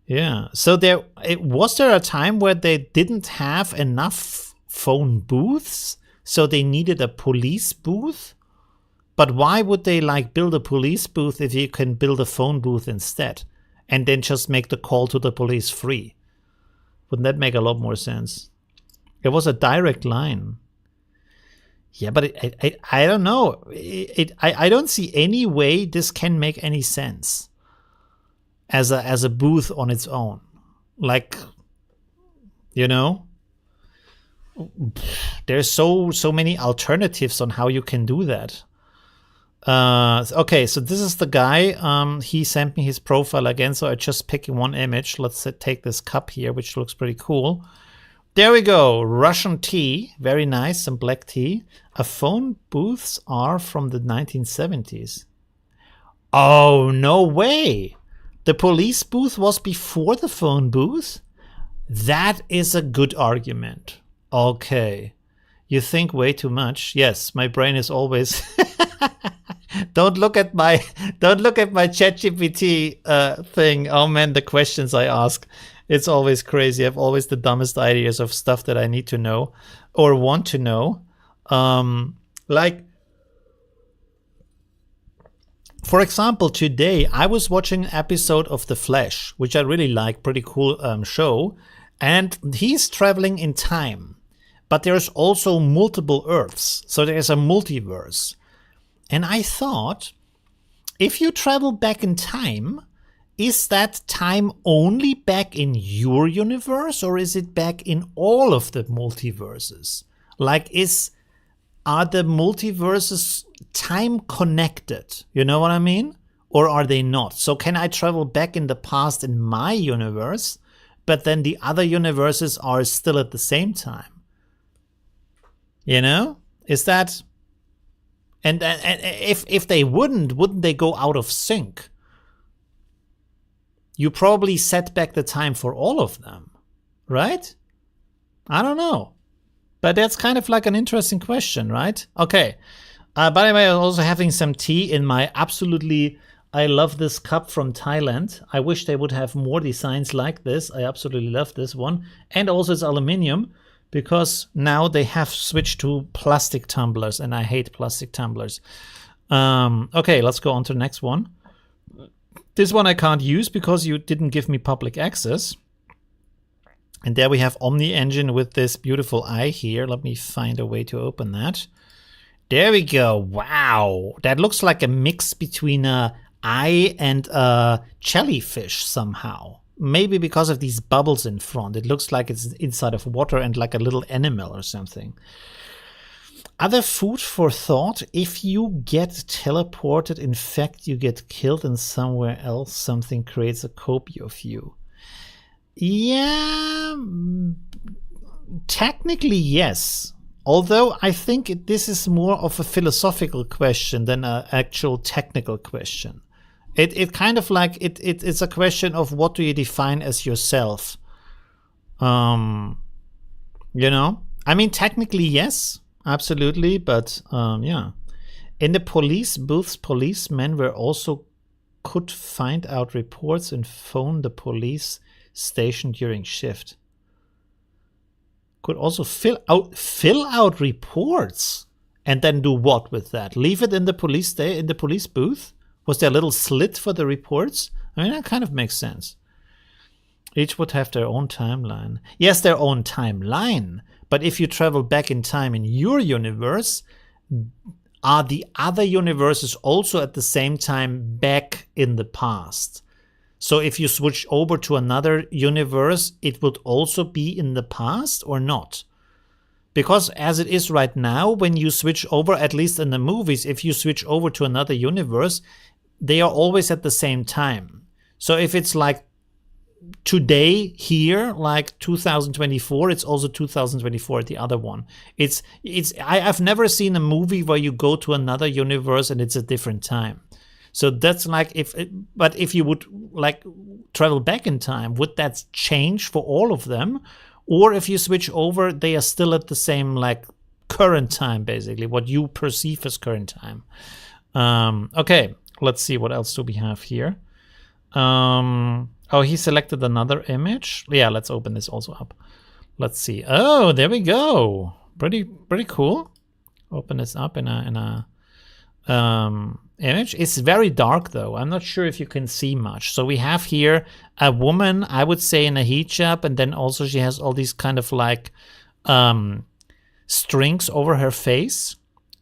[SPEAKER 1] Yeah, so was there a time where they didn't have enough phone booths, so they needed a police booth? But why would they like build a police booth if you can build a phone booth instead, and then just make the call to the police free? Wouldn't that make a lot more sense? It was a direct line. Yeah, but I don't know. I don't see any way this can make any sense as a booth on its own. Like, you know, there's so many alternatives on how you can do that. Okay, so this is the guy. He sent me his profile again, so I just picked one image. Let's take this cup here, which looks pretty cool. There we go. Russian tea. Very nice. Some black tea. Phone booths are from the 1970s. Oh, no way. The police booth was before the phone booth? That is a good argument. Okay. You think way too much. Yes, my brain is always... Don't look at my ChatGPT thing. Oh man, the questions I ask. It's always crazy. I have always the dumbest ideas of stuff that I need to know or want to know. Like, for example, today I was watching an episode of The Flash, which I really like, pretty cool show. And he's traveling in time. But there's also multiple Earths. So there's a multiverse. And I thought, if you travel back in time, is that time only back in your universe, or is it back in all of the multiverses? Like, are the multiverses time connected? You know what I mean? Or are they not? So can I travel back in the past in my universe, but then the other universes are still at the same time? You know? Is that... And if they wouldn't they go out of sync? You probably set back the time for all of them, right? I don't know. But that's kind of like an interesting question, right? Okay. By the way, I'm also having some tea in my absolutely... I love this cup from Thailand. I wish they would have more designs like this. I absolutely love this one. And also it's aluminium, because now they have switched to plastic tumblers, and I hate plastic tumblers. Okay, let's go on to the next one. This one I can't use because you didn't give me public access. And there we have Omni Engine with this beautiful eye here. Let me find a way to open that. There we go. Wow. That looks like a mix between a eye and a jellyfish somehow. Maybe because of these bubbles in front. It looks like it's inside of water and like a little animal or something. Other food for thought. If you get teleported, in fact, you get killed and somewhere else something creates a copy of you. Yeah, technically yes. Although I think this is more of a philosophical question than an actual technical question. It kind of like it's a question of what do you define as yourself. You know, I mean, technically yes, absolutely, but yeah. In the police booths, policemen were also could find out reports and phone the police station during shift. Could also fill out reports and then do what with that? Leave it in the police booth? Was there a little slit for the reports? I mean, that kind of makes sense. Each would have their own timeline. Yes, their own timeline. But if you travel back in time in your universe, are the other universes also at the same time back in the past? So if you switch over to another universe, it would also be in the past or not? Because as it is right now, when you switch over, at least in the movies, if you switch over to another universe, they are always at the same time. So if it's like today here, like 2024, it's also 2024 at the other one. I've never seen a movie where you go to another universe and it's a different time. So that's like but if you would like travel back in time, would that change for all of them? Or if you switch over, they are still at the same like current time, basically, what you perceive as current time. Okay, let's see, what else do we have here? Oh, he selected another image. Yeah, let's open this also up. Let's see. Oh, there we go. Pretty cool. Open this up in a image. It's very dark though. I'm not sure if you can see much. So we have here a woman, I would say, in a hijab, and then also she has all these kind of like strings over her face.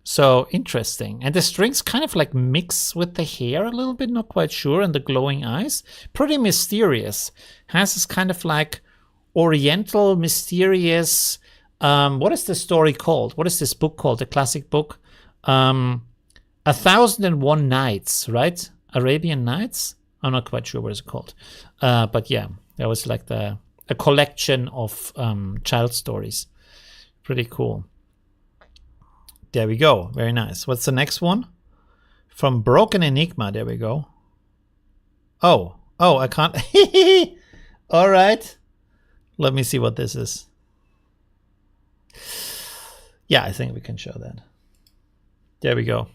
[SPEAKER 1] So interesting. And the strings kind of like mix with the hair a little bit, not quite sure, and the glowing eyes. Pretty mysterious. Has this kind of like oriental, mysterious, what is the story called? What is this book called? The classic book? 1001 Nights, right? Arabian Nights? I'm not quite sure what it's called. But yeah, that was like a collection of child stories. Pretty cool. There we go. Very nice. What's the next one? From Broken Enigma. There we go. Oh, I can't. All right. Let me see what this is. Yeah, I think we can show that. There we go.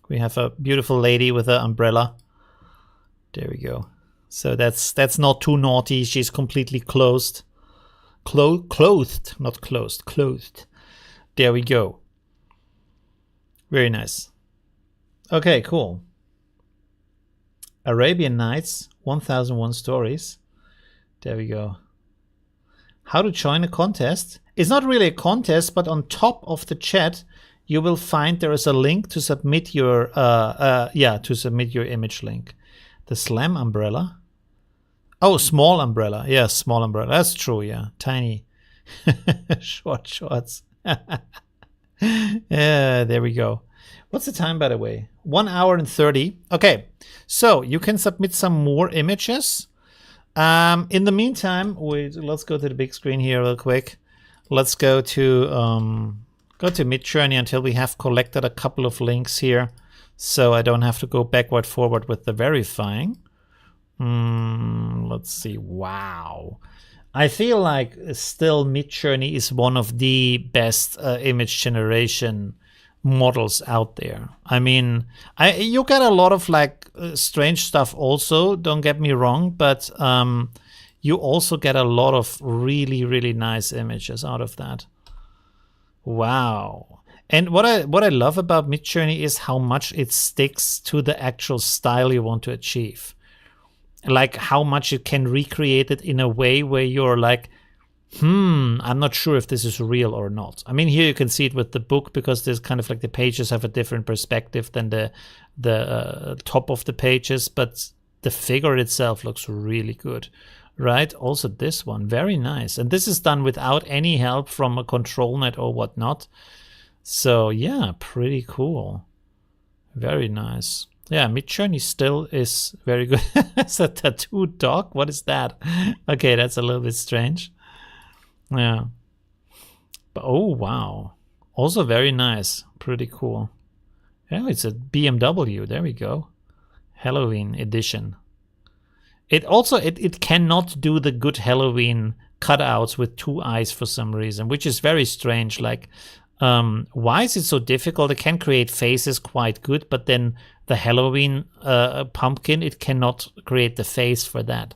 [SPEAKER 1] We have a beautiful lady with an umbrella. There we go. So that's not too naughty. She's completely clothed. Clothed, not closed. Clothed. There we go. Very nice. Okay, cool. Arabian Nights, 1001 Stories. There we go. How to join a contest. It's not really a contest, but on top of the chat, you will find there is a link to submit your your image link. The slam umbrella. Oh, small umbrella. Yeah, small umbrella. That's true, yeah. Tiny. Short shorts. Yeah, there we go. What's the time, by the way? 1 hour and 30. Okay, so you can submit some more images. In the meantime, let's go to the big screen here real quick. Let's go to Midjourney until we have collected a couple of links here, so I don't have to go backward forward with the verifying. Let's see. Wow. I feel like still Midjourney is one of the best image generation models out there. I mean, you get a lot of like strange stuff also, don't get me wrong, but you also get a lot of really, really nice images out of that. Wow. And what I love about Midjourney is how much it sticks to the actual style you want to achieve. Like how much it can recreate it in a way where you're like, I'm not sure if this is real or not. I mean, here you can see it with the book because there's kind of like the pages have a different perspective than the top of the pages, but the figure itself looks really good, right? Also this one, very nice. And this is done without any help from a control net or whatnot. So yeah, pretty cool. Very nice. Yeah, Midjourney still is very good. It's a tattooed dog. What is that? Okay, that's a little bit strange. Yeah. But oh wow. Also very nice. Pretty cool. Yeah, it's a BMW. There we go. Halloween edition. It also it cannot do the good Halloween cutouts with 2 eyes for some reason, which is very strange. Like, why is it so difficult? It can create faces quite good, but then the Halloween pumpkin, it cannot create the face for that.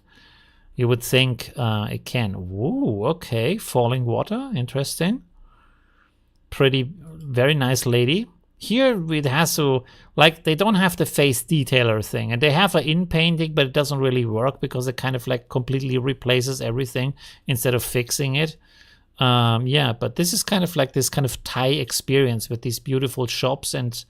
[SPEAKER 1] You would think it can. Whoa, okay. Falling water, interesting. Pretty, very nice lady. Here it has to, like, they don't have the face detailer thing. And they have an in-painting, but it doesn't really work because it kind of like completely replaces everything instead of fixing it. Yeah, but this is kind of like this kind of Thai experience with these beautiful shops. And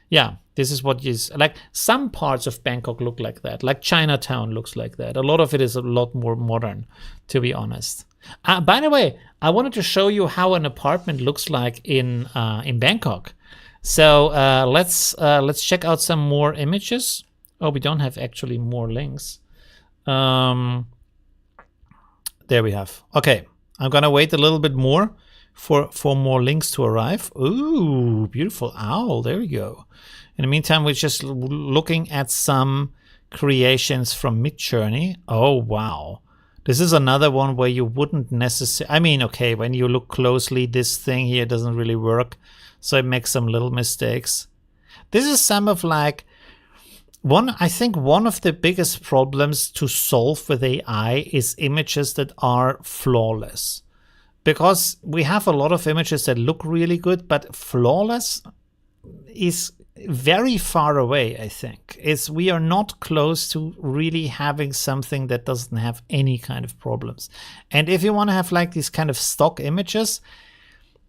[SPEAKER 1] yeah, this is what is like some parts of Bangkok look like that. Like Chinatown looks like that. A lot of it is a lot more modern, to be honest. By the way, I wanted to show you how an apartment looks like in Bangkok. So let's check out some more images. Oh, we don't have actually more links. There we have. Okay, I'm gonna wait a little bit more for more links to arrive. Ooh, beautiful owl. There we go. In the meantime, we're just looking at some creations from Midjourney. Oh, wow. This is another one where you wouldn't necessarily... I mean, okay, when you look closely, this thing here doesn't really work. So it makes some little mistakes. This is some of like... I think one of the biggest problems to solve with AI is images that are flawless. Because we have a lot of images that look really good, but flawless is very far away, I think. We are not close to really having something that doesn't have any kind of problems. And if you want to have like these kind of stock images,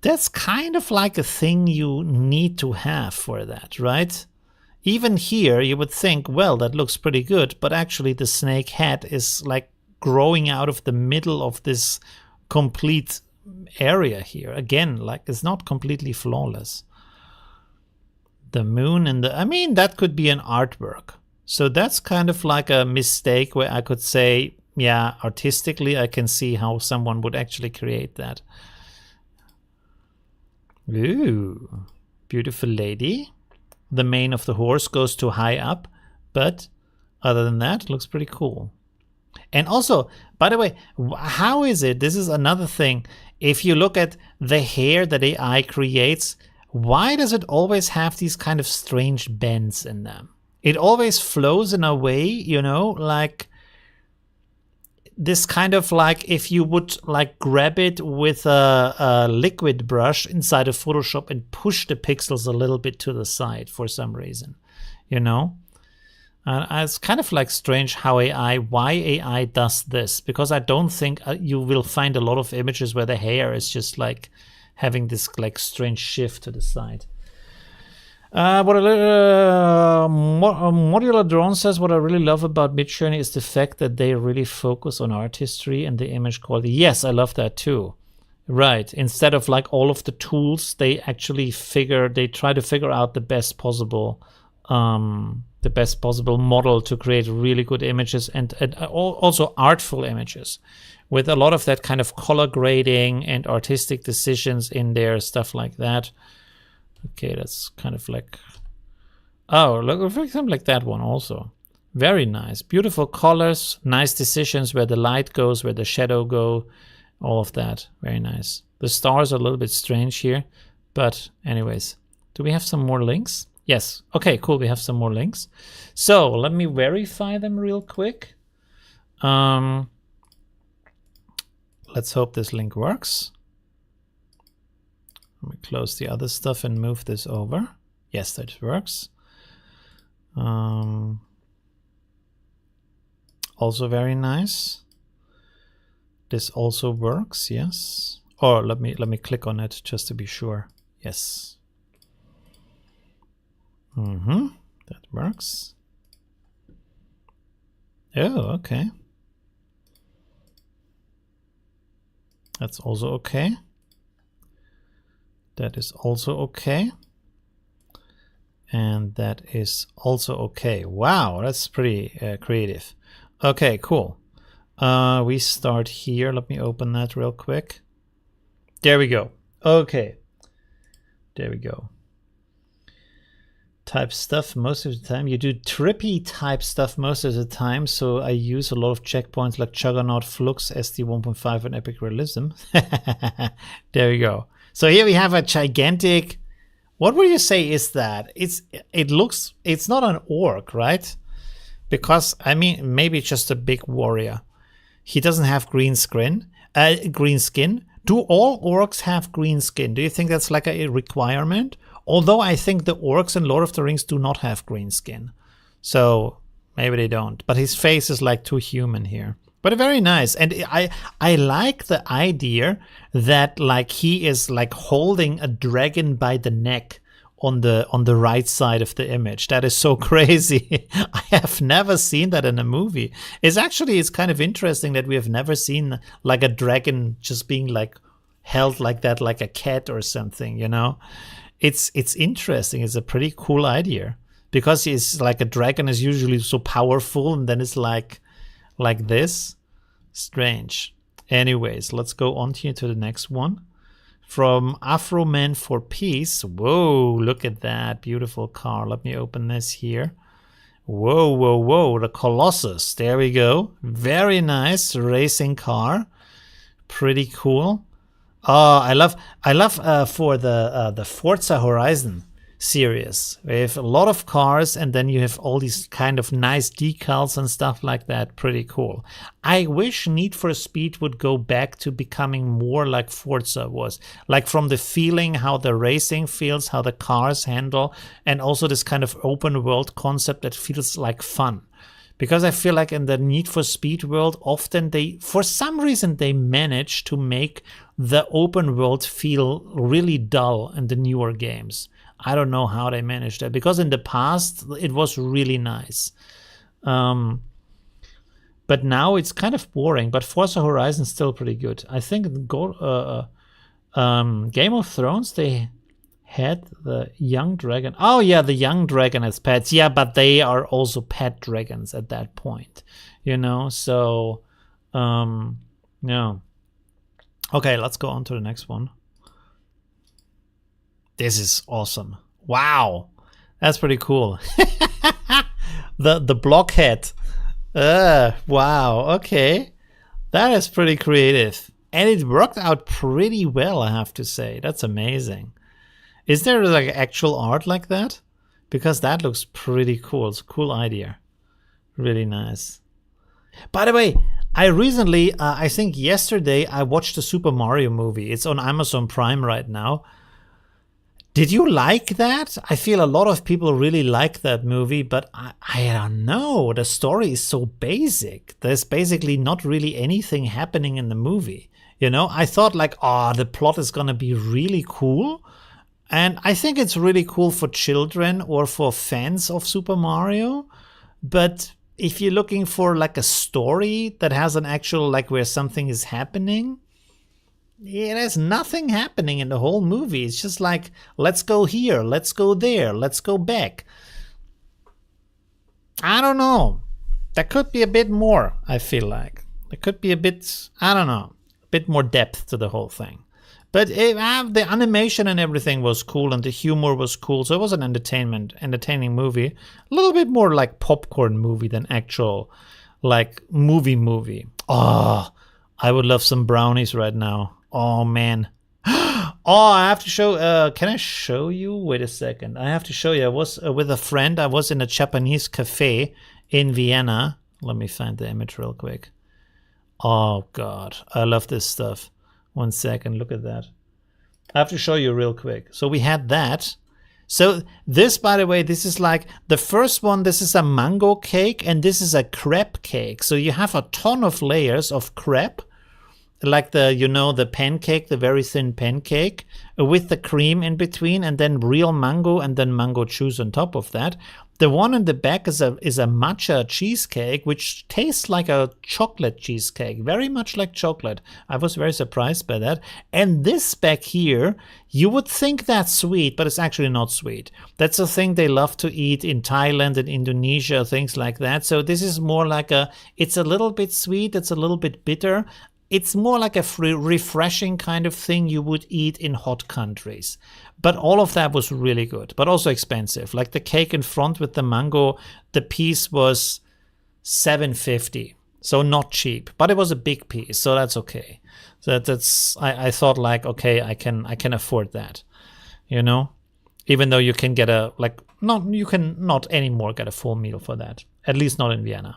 [SPEAKER 1] that's kind of like a thing you need to have for that, right? Even here, you would think, well, that looks pretty good, but actually the snake head is like growing out of the middle of this complete area here. Again, like it's not completely flawless. The moon and I mean, that could be an artwork. So that's kind of like a mistake where I could say, yeah, artistically, I can see how someone would actually create that. Ooh, beautiful lady. The mane of the horse goes too high up, but other than that, it looks pretty cool. And also, by the way, how is it? This is another thing. If you look at the hair that AI creates, why does it always have these kind of strange bends in them? It always flows in a way, you know, like this kind of like if you would like grab it with a liquid brush inside of Photoshop and push the pixels a little bit to the side for some reason, you know? It's kind of like strange why AI does this, because I don't think you will find a lot of images where the hair is just like having this like strange shift to the side. Modular Drone says, what I really love about Midjourney is the fact that they really focus on artistry and the image quality. Yes, I love that too. Right. Instead of like all of the tools, they actually try to figure out the best possible model to create really good images and also artful images with a lot of that kind of color grading and artistic decisions in there, stuff like that. Okay, that's kind of like, oh, look, for example, like that one also. Very nice. Beautiful colors, nice decisions where the light goes, where the shadow go, all of that. Very nice. The stars are a little bit strange here, but anyways, do we have some more links? Yes. Okay, cool. We have some more links. So let me verify them real quick. Let's hope this link works. Let me close the other stuff and move this over. Yes, that works. Also very nice. This also works, yes. Or let me click on it just to be sure. Yes. That works. Oh, okay. That's also okay. That is also okay. And that is also okay. Wow, that's pretty creative. Okay, cool. We start here. Let me open that real quick. There we go. Okay. There we go. Type stuff most of the time. You do trippy type stuff most of the time, so I use a lot of checkpoints like Juggernaut, Flux, SD 1.5, and Epic Realism. There we go. So here we have a gigantic... What would you say is that? It's not an orc, right? Because, I mean, maybe it's just a big warrior. He doesn't have green skin. Do all orcs have green skin? Do you think that's like a requirement? Although I think the orcs in Lord of the Rings do not have green skin. So maybe they don't. But his face is like too human here. But very nice. And I like the idea that like he is like holding a dragon by the neck on the right side of the image. That is so crazy. I have never seen that in a movie. It's kind of interesting that we have never seen like a dragon just being like held like that, like a cat or something, you know? It's interesting. It's a pretty cool idea because it's like a dragon is usually so powerful and then it's like this. Strange. Anyways, let's go on here to the next one. From Afro Man for Peace. Whoa, look at that beautiful car. Let me open this here. Whoa, whoa, whoa. The Colossus. There we go. Very nice racing car. Pretty cool. Oh, I love for the Forza Horizon series. We have a lot of cars and then you have all these kind of nice decals and stuff like that. Pretty cool. I wish Need for Speed would go back to becoming more like Forza was. Like from the feeling, how the racing feels, how the cars handle, and also this kind of open world concept that feels like fun. Because I feel like in the Need for Speed world, often for some reason, they manage to make the open world feel really dull in the newer games. I don't know how they managed that, because in the past, it was really nice. But now it's kind of boring, but Forza Horizon is still pretty good. I think Game of Thrones, they had the young dragon. Oh yeah, the young dragon as pets. Yeah, but they are also pet dragons at that point, you know. So, yeah. Okay, let's go on to the next one. This is awesome. Wow, that's pretty cool. the blockhead. Wow. Okay, that is pretty creative, and it worked out pretty well. I have to say, that's amazing. Is there like actual art like that? Because that looks pretty cool. It's a cool idea. Really nice. By the way, I recently, I think yesterday, I watched the Super Mario movie. It's on Amazon Prime right now. Did you like that? I feel a lot of people really like that movie, but I don't know. The story is so basic. There's basically not really anything happening in the movie. You know, I thought like, oh, the plot is going to be really cool. And I think it's really cool for children or for fans of Super Mario. But if you're looking for like a story that has an actual, like where something is happening, yeah, there's nothing happening in the whole movie. It's just like, let's go here, let's go there, let's go back. I don't know. There could be a bit more, I feel like. There could be a bit, I don't know, a bit more depth to the whole thing. But the animation and everything was cool and the humor was cool. So it was an entertaining movie. A little bit more like popcorn movie than actual like movie. Oh, I would love some brownies right now. Oh, man. Oh, I have to show. Can I show you? Wait a second. I have to show you. I was with a friend. I was in a Japanese cafe in Vienna. Let me find the image real quick. Oh, God. I love this stuff. 1 second, look at that. I have to show you real quick. So we had that. So this, by the way, this is like the first one. This is a mango cake and this is a crepe cake. So you have a ton of layers of crepe like the, you know, the pancake, the very thin pancake with the cream in between, and then real mango, and then mango juice on top of that. The one in the back is a matcha cheesecake, which tastes like a chocolate cheesecake, very much like chocolate. I was very surprised by that. And this back here, you would think that's sweet, but it's actually not sweet. That's a thing they love to eat in Thailand and Indonesia, things like that. So this is more like it's a little bit sweet, it's a little bit bitter. It's more like a refreshing kind of thing you would eat in hot countries. But all of that was really good, but also expensive. Like the cake in front with the mango, the piece was $7.50, so not cheap. But it was a big piece, so that's okay. So I thought like, okay, I can afford that, you know. Even though you can get you can not anymore get a full meal for that. At least not in Vienna.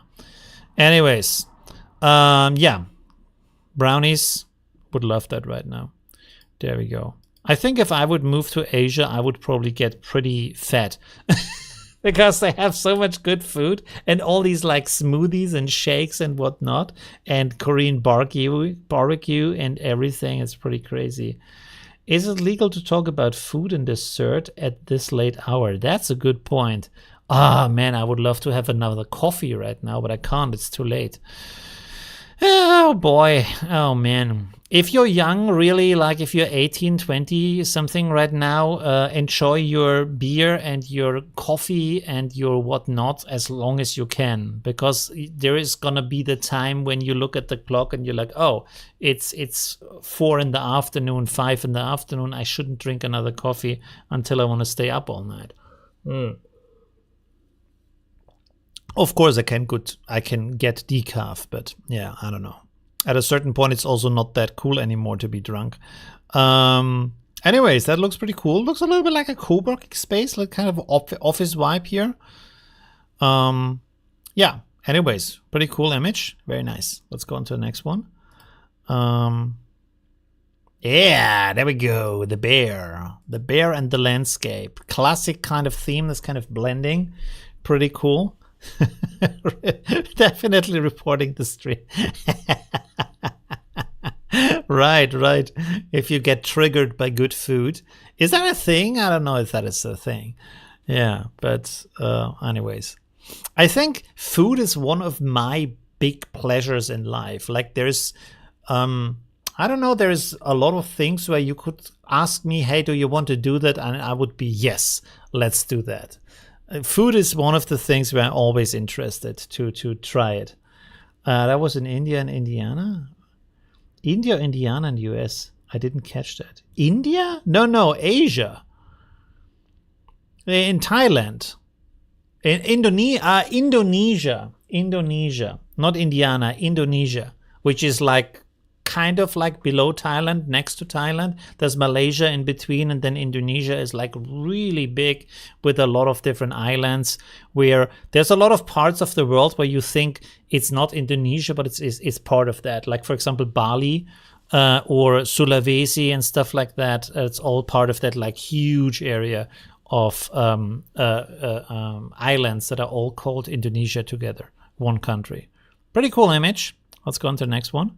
[SPEAKER 1] Anyways, yeah. Brownies, would love that right now. There we go. I think if I would move to Asia, I would probably get pretty fat because they have so much good food and all these like smoothies and shakes and whatnot, and Korean barbecue and everything. It's pretty crazy. Is it legal to talk about food and dessert at this late hour? That's a good point. Ah, man, I would love to have another coffee right now, but I can't. It's too late. Oh boy, oh man. If you're young, really, like if you're 18, 20 something right now, enjoy your beer and your coffee and your whatnot as long as you can, because there is gonna be the time when you look at the clock and you're like, oh, it's 4 in the afternoon, 5 in the afternoon, I shouldn't drink another coffee until I want to stay up all night. Of course, I can get decaf, but yeah, I don't know. At a certain point, it's also not that cool anymore to be drunk. Anyways, that looks pretty cool. Looks a little bit like a co-working space, like kind of office vibe here. Yeah. Anyways, pretty cool image. Very nice. Let's go on to the next one. Yeah, there we go. The bear and the landscape. Classic kind of theme. That's kind of blending. Pretty cool. Definitely reporting the stream. Right. If you get triggered by good food. Is that a thing? I don't know if that is a thing. Yeah, but anyways. I think food is one of my big pleasures in life. Like there's, I don't know, there's a lot of things where you could ask me, hey, do you want to do that? And I would be, yes, let's do that. Food is one of the things where I'm always interested to try it. That was in India and Indiana. India, Indiana, and US. I didn't catch that. India? No, Asia. In Thailand. In Indonesia. Not Indiana, Indonesia. Which is like kind of like below Thailand, next to Thailand. There's Malaysia in between, and then Indonesia is like really big with a lot of different islands, where there's a lot of parts of the world where you think it's not Indonesia, but it's part of that. Like, for example, Bali or Sulawesi and stuff like that. It's all part of that like huge area of islands that are all called Indonesia together, one country. Pretty cool image. Let's go on to the next one.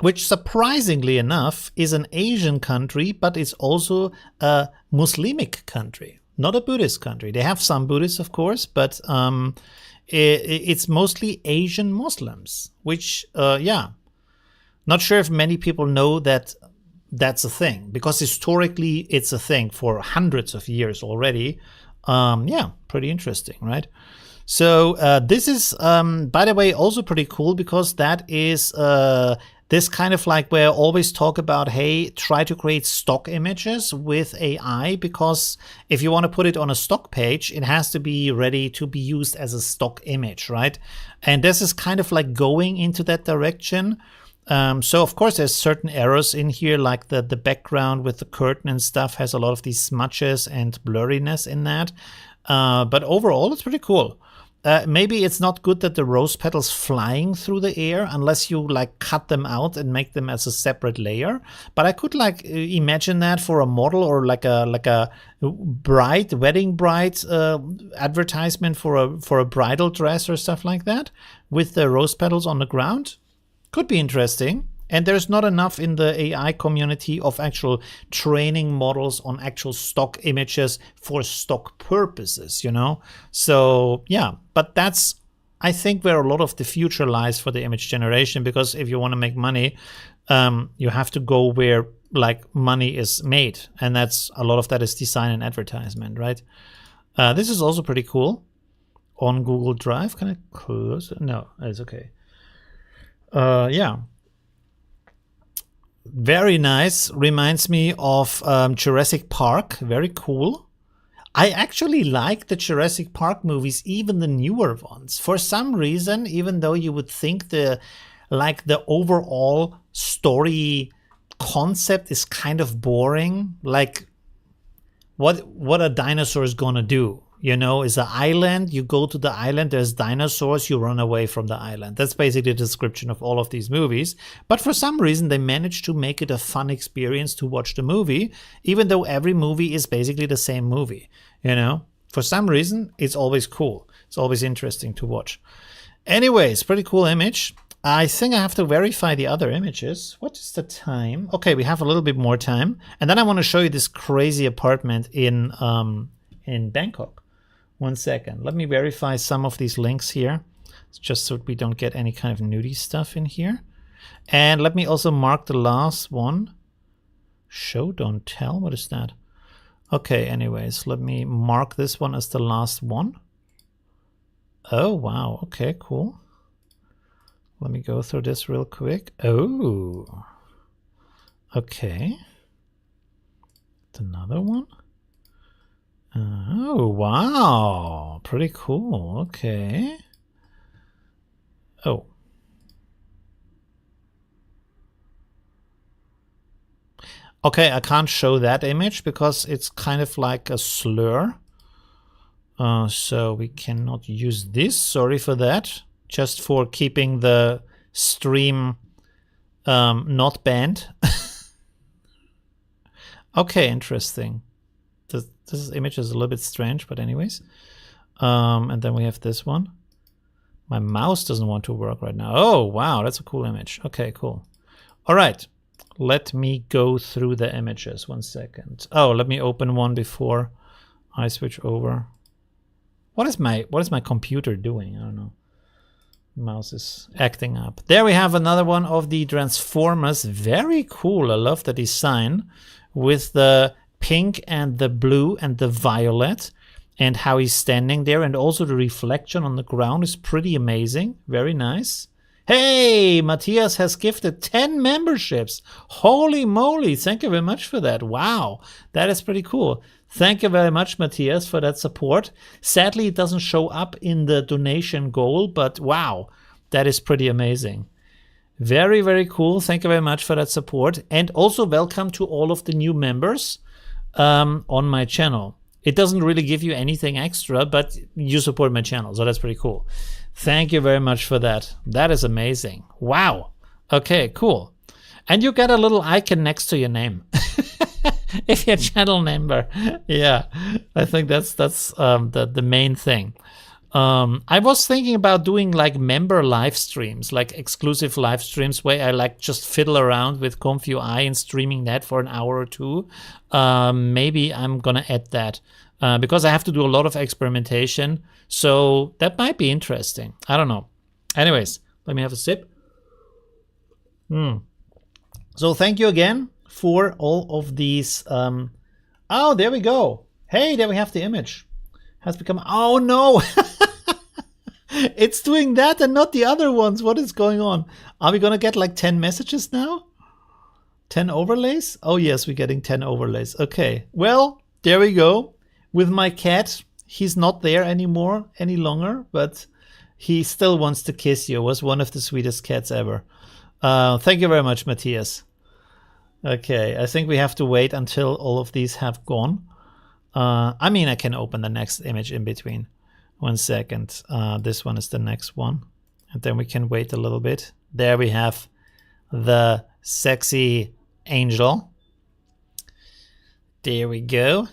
[SPEAKER 1] Which surprisingly enough is an Asian country, but it's also a Muslimic country, not a Buddhist country. They have some Buddhists, of course, but it's mostly Asian Muslims, which, yeah, not sure if many people know that that's a thing, because historically it's a thing for hundreds of years already. Yeah, pretty interesting, right? So this is, by the way, also pretty cool, because that is this kind of like where I always talk about, hey, try to create stock images with AI, because if you want to put it on a stock page, it has to be ready to be used as a stock image, right? And this is kind of like going into that direction. So of course there's certain errors in here, like the background with the curtain and stuff has a lot of these smudges and blurriness in that. But overall, it's pretty cool. Maybe it's not good that the rose petals flying through the air unless you like cut them out and make them as a separate layer. But I could like imagine that for a model, or like a wedding bride advertisement for a bridal dress or stuff like that, with the rose petals on the ground. Could be interesting. And there's not enough in the AI community of actual training models on actual stock images for stock purposes, you know? So yeah, but that's, I think, where a lot of the future lies for the image generation, because if you want to make money, you have to go where like money is made. And that's, a lot of that is design and advertisement, right? This is also pretty cool. On Google Drive, can I close it? No, it's okay. Yeah. Very nice. Reminds me of Jurassic Park. Very cool. I actually like the Jurassic Park movies, even the newer ones. For some reason, even though you would think the overall story concept is kind of boring, like what a dinosaur is gonna do, you know, is an island, you go to the island, there's dinosaurs, you run away from the island. That's basically the description of all of these movies. But for some reason, they managed to make it a fun experience to watch the movie, even though every movie is basically the same movie, you know? For some reason, it's always cool. It's always interesting to watch. Anyways, pretty cool image. I think I have to verify the other images. What is the time? Okay, we have a little bit more time. And then I want to show you this crazy apartment in Bangkok. 1 second. Let me verify some of these links here, just so we don't get any kind of nudie stuff in here. And let me also mark the last one. Show, don't tell. What is that? Okay, anyways, let me mark this one as the last one. Oh, wow. Okay, cool. Let me go through this real quick. Oh, okay. Another one. Oh, wow. Pretty cool. Okay. Oh. Okay, I can't show that image because it's kind of like a slur. So we cannot use this. Sorry for that. Just for keeping the stream not banned. Okay, interesting. This image is a little bit strange, but anyways. And then we have this one. My mouse doesn't want to work right now. Oh, wow, that's a cool image. Okay, cool. All right, let me go through the images. 1 second. Oh, let me open one before I switch over. What is my computer doing? I don't know. Mouse is acting up. There we have another one of the Transformers. Very cool. I love the design with the pink and the blue and the violet and how he's standing there, and also the reflection on the ground is pretty amazing. Very nice. Hey, Matthias has gifted 10 memberships. Holy moly. Thank you very much for that. Wow. That is pretty cool. Thank you very much, Matthias, for that support. Sadly, it doesn't show up in the donation goal, but wow, that is pretty amazing. Very, very cool. Thank you very much for that support. And also welcome to all of the new members on my channel. It doesn't really give you anything extra, but you support my channel, so that's pretty cool. Thank you very much for that. That is amazing. Wow. Okay, cool. And you get a little icon next to your name. If you're a channel member. Yeah, I think that's the main thing. I was thinking about doing like member live streams, like exclusive live streams where I like just fiddle around with ComfyUI and streaming that for an hour or two. Maybe I'm gonna add that because I have to do a lot of experimentation. So that might be interesting. I don't know. Anyways, let me have a sip. So thank you again for all of these. Oh, there we go. Hey, there we have the image. Has become, oh no. It's doing that and not the other ones. What is going on? Are we gonna get like 10 messages now? 10 overlays? Oh yes, we're getting 10 overlays. Okay, well, there we go. With my cat, he's not there anymore any longer, but he still wants to kiss you. Was one of the sweetest cats ever. Thank you very much, Matthias. Okay, I think we have to wait until all of these have gone. I mean, I can open the next image in between. 1 second. This one is the next one. And then we can wait a little bit. There we have the sexy angel. There we go.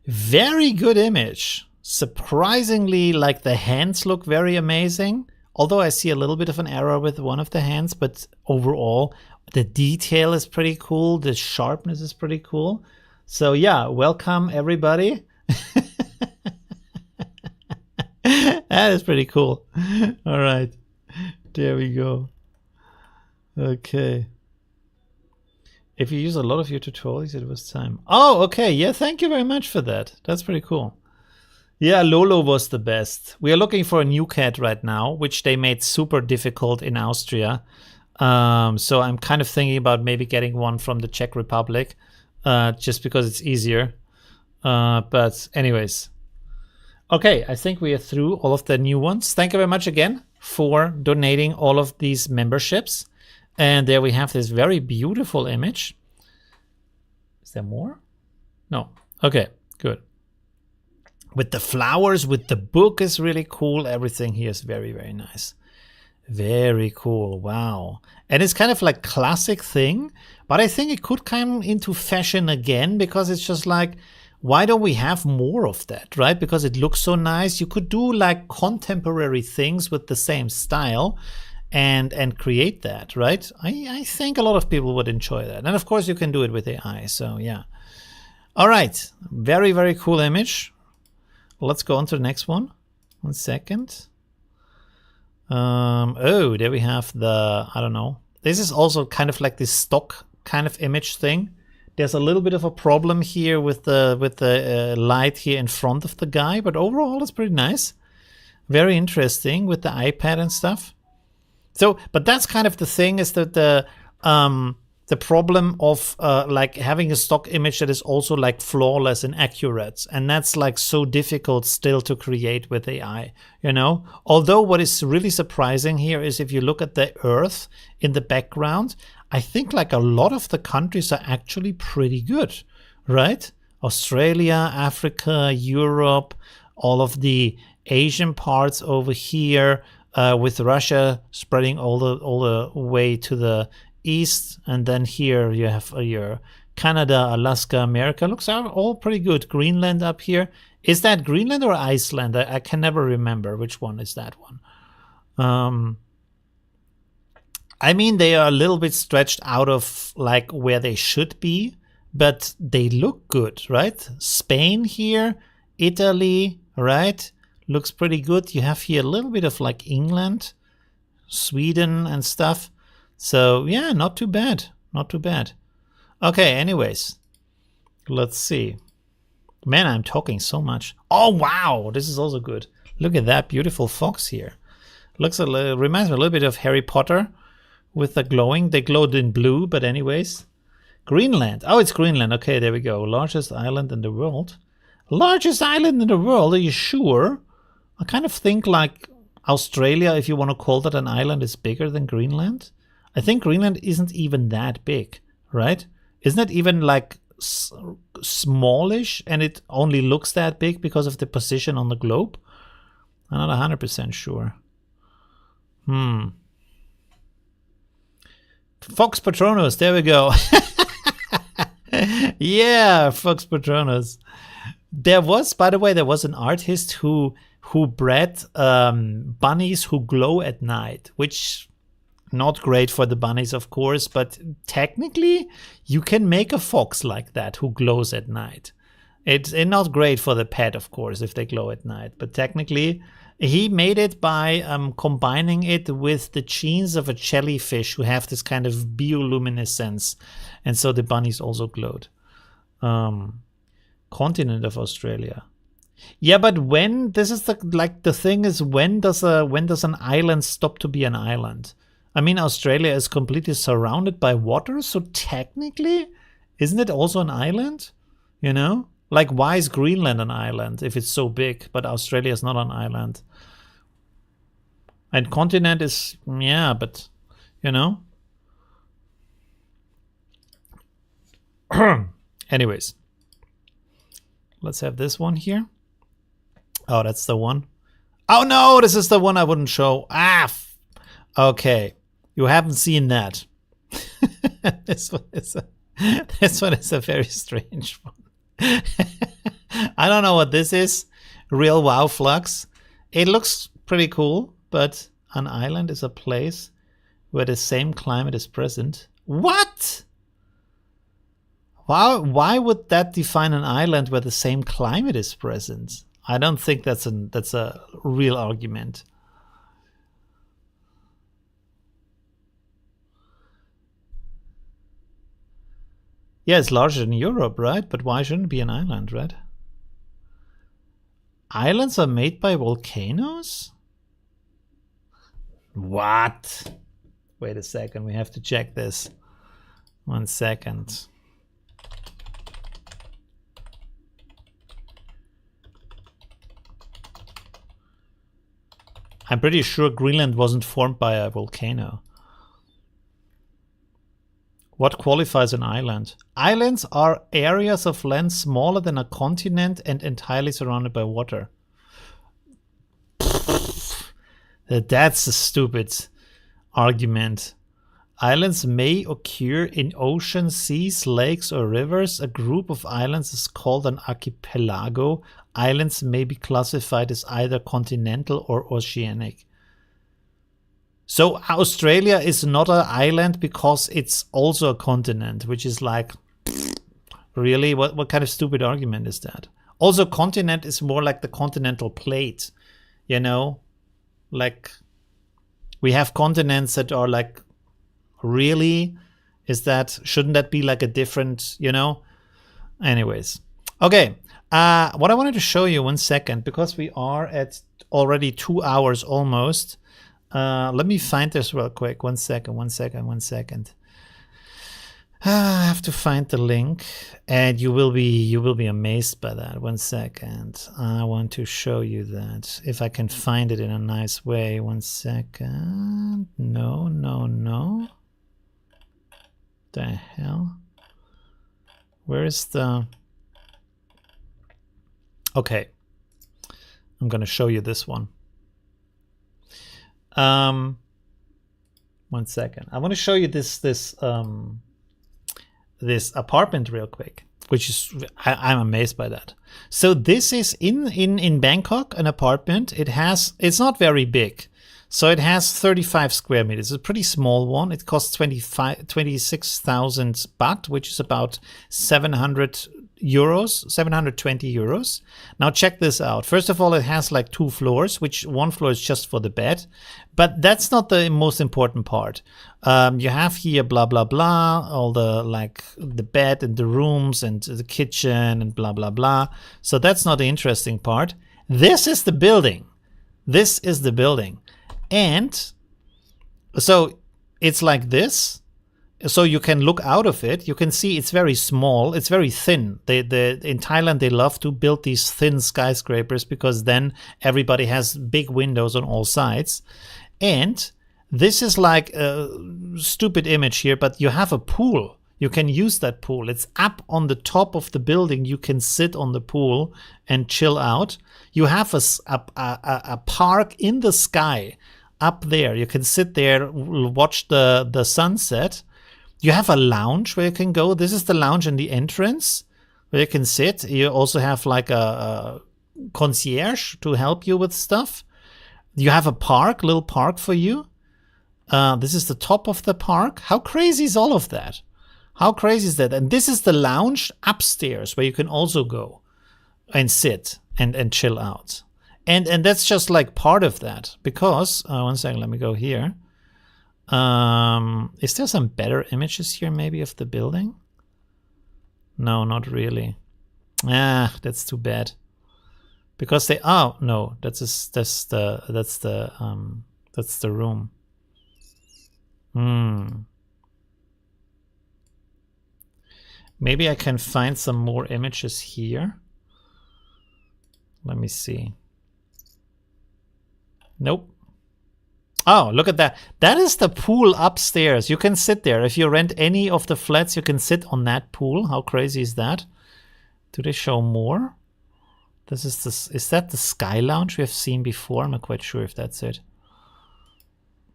[SPEAKER 1] Very good image. Surprisingly, like the hands look very amazing. although I see a little bit of an error with one of the hands, but overall the detail is pretty cool. The sharpness is pretty cool. So yeah, welcome everybody. That is pretty cool. All right, there we go. Okay. If you use a lot of your tutorials, it was time. Oh, okay. Yeah, thank you very much for that. That's pretty cool. Yeah, Lolo was the best. We are looking for a new cat right now, which they made super difficult in Austria. So I'm kind of thinking about maybe getting one from the Czech Republic, just because it's easier. But anyways. Okay, I think we are through all of the new ones. Thank you very much again for donating all of these memberships. And there we have this very beautiful image. Is there more? No. Okay, good. With the flowers, with the book is really cool. Everything here is very, very nice. Very cool. Wow. And it's kind of like classic thing, but I think it could come into fashion again because it's just like, why don't we have more of that, right? Because it looks so nice. You could do like contemporary things with the same style and create that, right? I think a lot of people would enjoy that. And of course you can do it with AI, so yeah. All right, very, very cool image. Let's go on to the next one. 1 second. Oh, there we have the, I don't know. This is also kind of like this stock kind of image thing. There's a little bit of a problem here with the light here in front of the guy, but overall it's pretty nice. Very interesting with the iPad and stuff. So, but that's kind of the thing, is that the problem of like having a stock image that is also like flawless and accurate, and that's like so difficult still to create with AI, you know. Although what is really surprising here is if you look at the Earth in the background, I think like a lot of the countries are actually pretty good, right? Australia, Africa, Europe, all of the Asian parts over here, with Russia spreading all the way to the east, and then here you have your Canada, Alaska, America. Looks all pretty good. Greenland up here. Is that Greenland or Iceland? I can never remember which one is that one. I mean, they are a little bit stretched out of like where they should be, but they look good, right? Spain here, Italy, right? Looks pretty good. You have here a little bit of like England, Sweden and stuff. So yeah, not too bad. Not too bad. Okay, anyways, let's see. Man, I'm talking so much. Oh, wow. This is also good. Look at that beautiful fox here. Looks reminds me a little bit of Harry Potter. With the glowing, they glowed in blue, but anyways. Greenland. Oh, it's Greenland. Okay, there we go. Largest island in the world. Largest island in the world? Are you sure? I kind of think like Australia, if you want to call that an island, is bigger than Greenland. I think Greenland isn't even that big, right? Isn't it even like smallish, and it only looks that big because of the position on the globe? I'm not 100% sure. Fox Patronus, there we go. Yeah, Fox Patronus. There was, by the way, there was an artist who bred bunnies who glow at night, which not great for the bunnies, of course, but technically you can make a fox like that who glows at night. It's not great for the pet, of course, if they glow at night, but technically he made it by combining it with the genes of a jellyfish who have this kind of bioluminescence, and so the bunnies also glowed. Continent of Australia. Yeah, but when this is the thing is, when does an island stop to be an island? I mean, Australia is completely surrounded by water, so technically, isn't it also an island? You know, like why is Greenland an island if it's so big, but Australia is not an island? And continent is, yeah, but you know. Anyways, let's have this one here. Oh, that's the one. Oh no, this is the one I wouldn't show. Okay, you haven't seen that. This one is a very strange one. I don't know what this is. Real WoW Flux. It looks pretty cool, but an island is a place where the same climate is present. What? Why would that define an island where the same climate is present? I don't think that's a real argument. Yeah, it's larger than Europe, right? But why shouldn't it be an island, right? Islands are made by volcanoes? What? Wait a second, we have to check this. 1 second. I'm pretty sure Greenland wasn't formed by a volcano. What qualifies an island? Islands are areas of land smaller than a continent and entirely surrounded by water. That's a stupid argument. Islands may occur in oceans, seas, lakes, or rivers. A group of islands is called an archipelago. Islands may be classified as either continental or oceanic. So Australia is not an island because it's also a continent, which is like, really? What kind of stupid argument is that? Also, continent is more like the continental plate, you know? Like, we have continents that are like, really? Shouldn't that be like a different, you know? Anyways. Okay. What I wanted to show you 1 second, because we are at already 2 hours almost. Let me find this real quick. 1 second. I have to find the link, and you will be amazed by that. 1 second. I want to show you that if I can find it in a nice way. 1 second. No. The hell? Where is the? Okay. I'm gonna show you this one. 1 second. I want to show you this apartment real quick, which is I'm amazed by that. So this is in Bangkok, an apartment. It's not very big. So it has 35 square meters. It's a pretty small one. It costs 26,000 baht, which is about 720 euros. Now check this out. First of all, it has like 2 floors, which one floor is just for the bed. But that's not the most important part. You have here blah, blah, blah, all the like the bed and the rooms and the kitchen and blah, blah, blah. So that's not the interesting part. This is the building. And so it's like this. So you can look out of it. You can see it's very small. It's very thin. In Thailand, they love to build these thin skyscrapers because then everybody has big windows on all sides. And this is like a stupid image here, but you have a pool. You can use that pool. It's up on the top of the building. You can sit on the pool and chill out. You have a park in the sky up there. You can sit there, watch the sunset. You have a lounge where you can go. This is the lounge in the entrance where you can sit. You also have like a concierge to help you with stuff. You have a little park for you. This is the top of the park. How crazy is all of that? How crazy is that? And this is the lounge upstairs where you can also go and sit and chill out. And that's just like part of that because 1 second, let me go here. Is there some better images here maybe of the building? No, not really. That's too bad. Because that's the room. Maybe I can find some more images here. Let me see. Nope. Oh, look at that. That is the pool upstairs. You can sit there. If you rent any of the flats, you can sit on that pool. How crazy is that? Do they show more? Is that the Sky Lounge we have seen before? I'm not quite sure if that's it.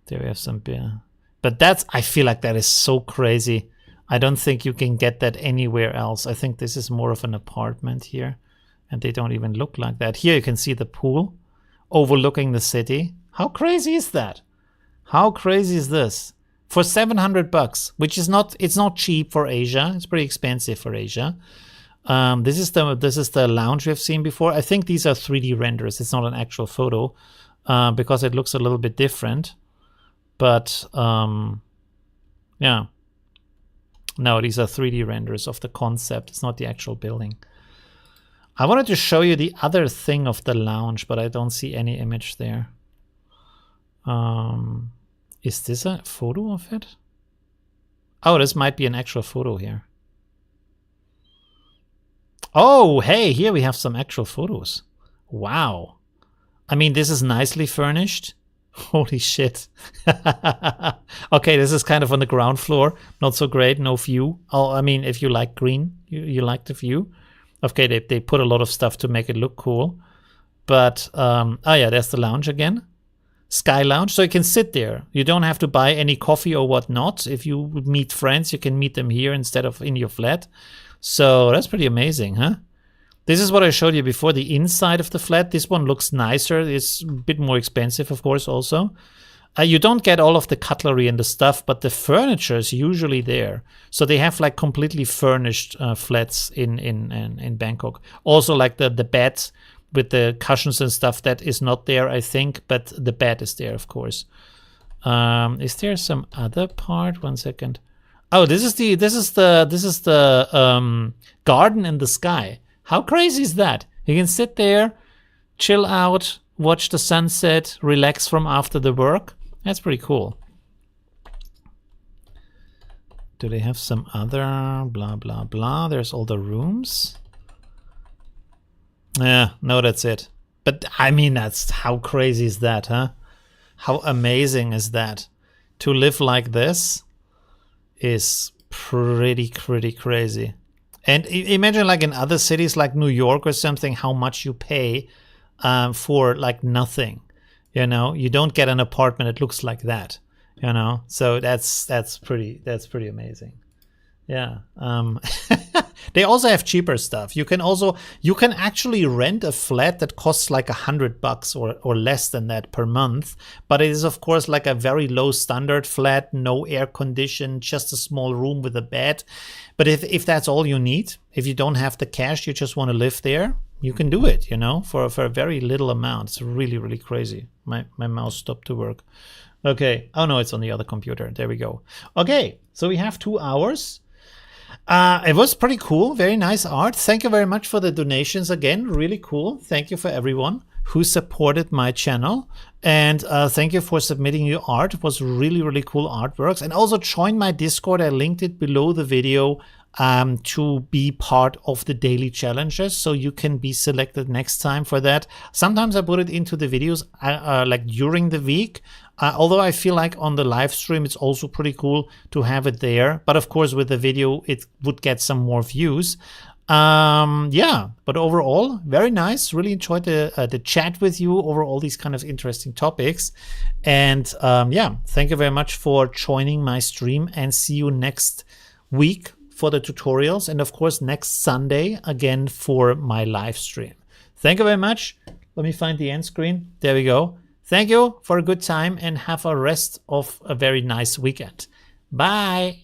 [SPEAKER 1] There we have some beer. But I feel like that is so crazy. I don't think you can get that anywhere else. I think this is more of an apartment here. And they don't even look like that. Here you can see the pool overlooking the city. How crazy is that? How crazy is this? For $700, which is not, it's not cheap for Asia. It's pretty expensive for Asia. This is the lounge we've seen before. I think these are 3D renders. It's not an actual photo because it looks a little bit different. But yeah, no, these are 3D renders of the concept. It's not the actual building. I wanted to show you the other thing of the lounge, but I don't see any image there. Is this a photo of it? Oh, this might be an actual photo here. Oh, hey, here we have some actual photos. Wow. I mean, this is nicely furnished. Holy shit. Okay, this is kind of on the ground floor. Not so great, no view. Oh, I mean, if you like green, you like the view. Okay, they put a lot of stuff to make it look cool. But, oh yeah, there's the lounge again. Sky Lounge, so you can sit there. You don't have to buy any coffee or whatnot. If you meet friends, you can meet them here instead of in your flat. So that's pretty amazing, huh? This is what I showed you before, the inside of the flat. This one looks nicer. It's a bit more expensive, of course, also. You don't get all of the cutlery and the stuff, but the furniture is usually there. So they have like completely furnished flats in Bangkok. Also like the bed with the cushions and stuff, that is not there, I think, but the bed is there, of course. Is there some other part? One second. Oh, this is the garden in the sky. How crazy is that? You can sit there, chill out, watch the sunset, relax from after the work. That's pretty cool. Do they have some other blah blah blah? There's all the rooms. Yeah, no, that's it. But I mean, that's, how crazy is that, huh? How amazing is that? To live like this is pretty crazy. And imagine like in other cities like New York or something, how much you pay for like nothing. You know, you don't get an apartment that looks like that. You know, so that's pretty amazing. Yeah. They also have cheaper stuff. You can actually rent a flat that costs like $100 or less than that per month. But it is of course like a very low standard flat, no air condition, just a small room with a bed. But if that's all you need, if you don't have the cash, you just want to live there, you can do it, you know, for a very little amount. It's really crazy. My mouse stopped to work. Okay. Oh no, it's on the other computer. There we go. Okay, so we have 2 hours. It was pretty cool. Very nice art. Thank you very much for the donations again. Really cool. Thank you for everyone who supported my channel. And thank you for submitting your art. It was really cool artworks. And also join my Discord. I linked it below the video to be part of the daily challenges, so you can be selected next time for that. Sometimes I put it into the videos like during the week, although I feel like on the live stream it's also pretty cool to have it there, but of course with the video it would get some more views. Yeah, but overall very nice. Really enjoyed the chat with you over all these kind of interesting topics. And yeah, thank you very much for joining my stream, and see you next week for the tutorials, and of course next Sunday again for my live stream. Thank you very much. Let me find the end screen. There we go. Thank you for a good time, and have a rest of a very nice weekend. Bye.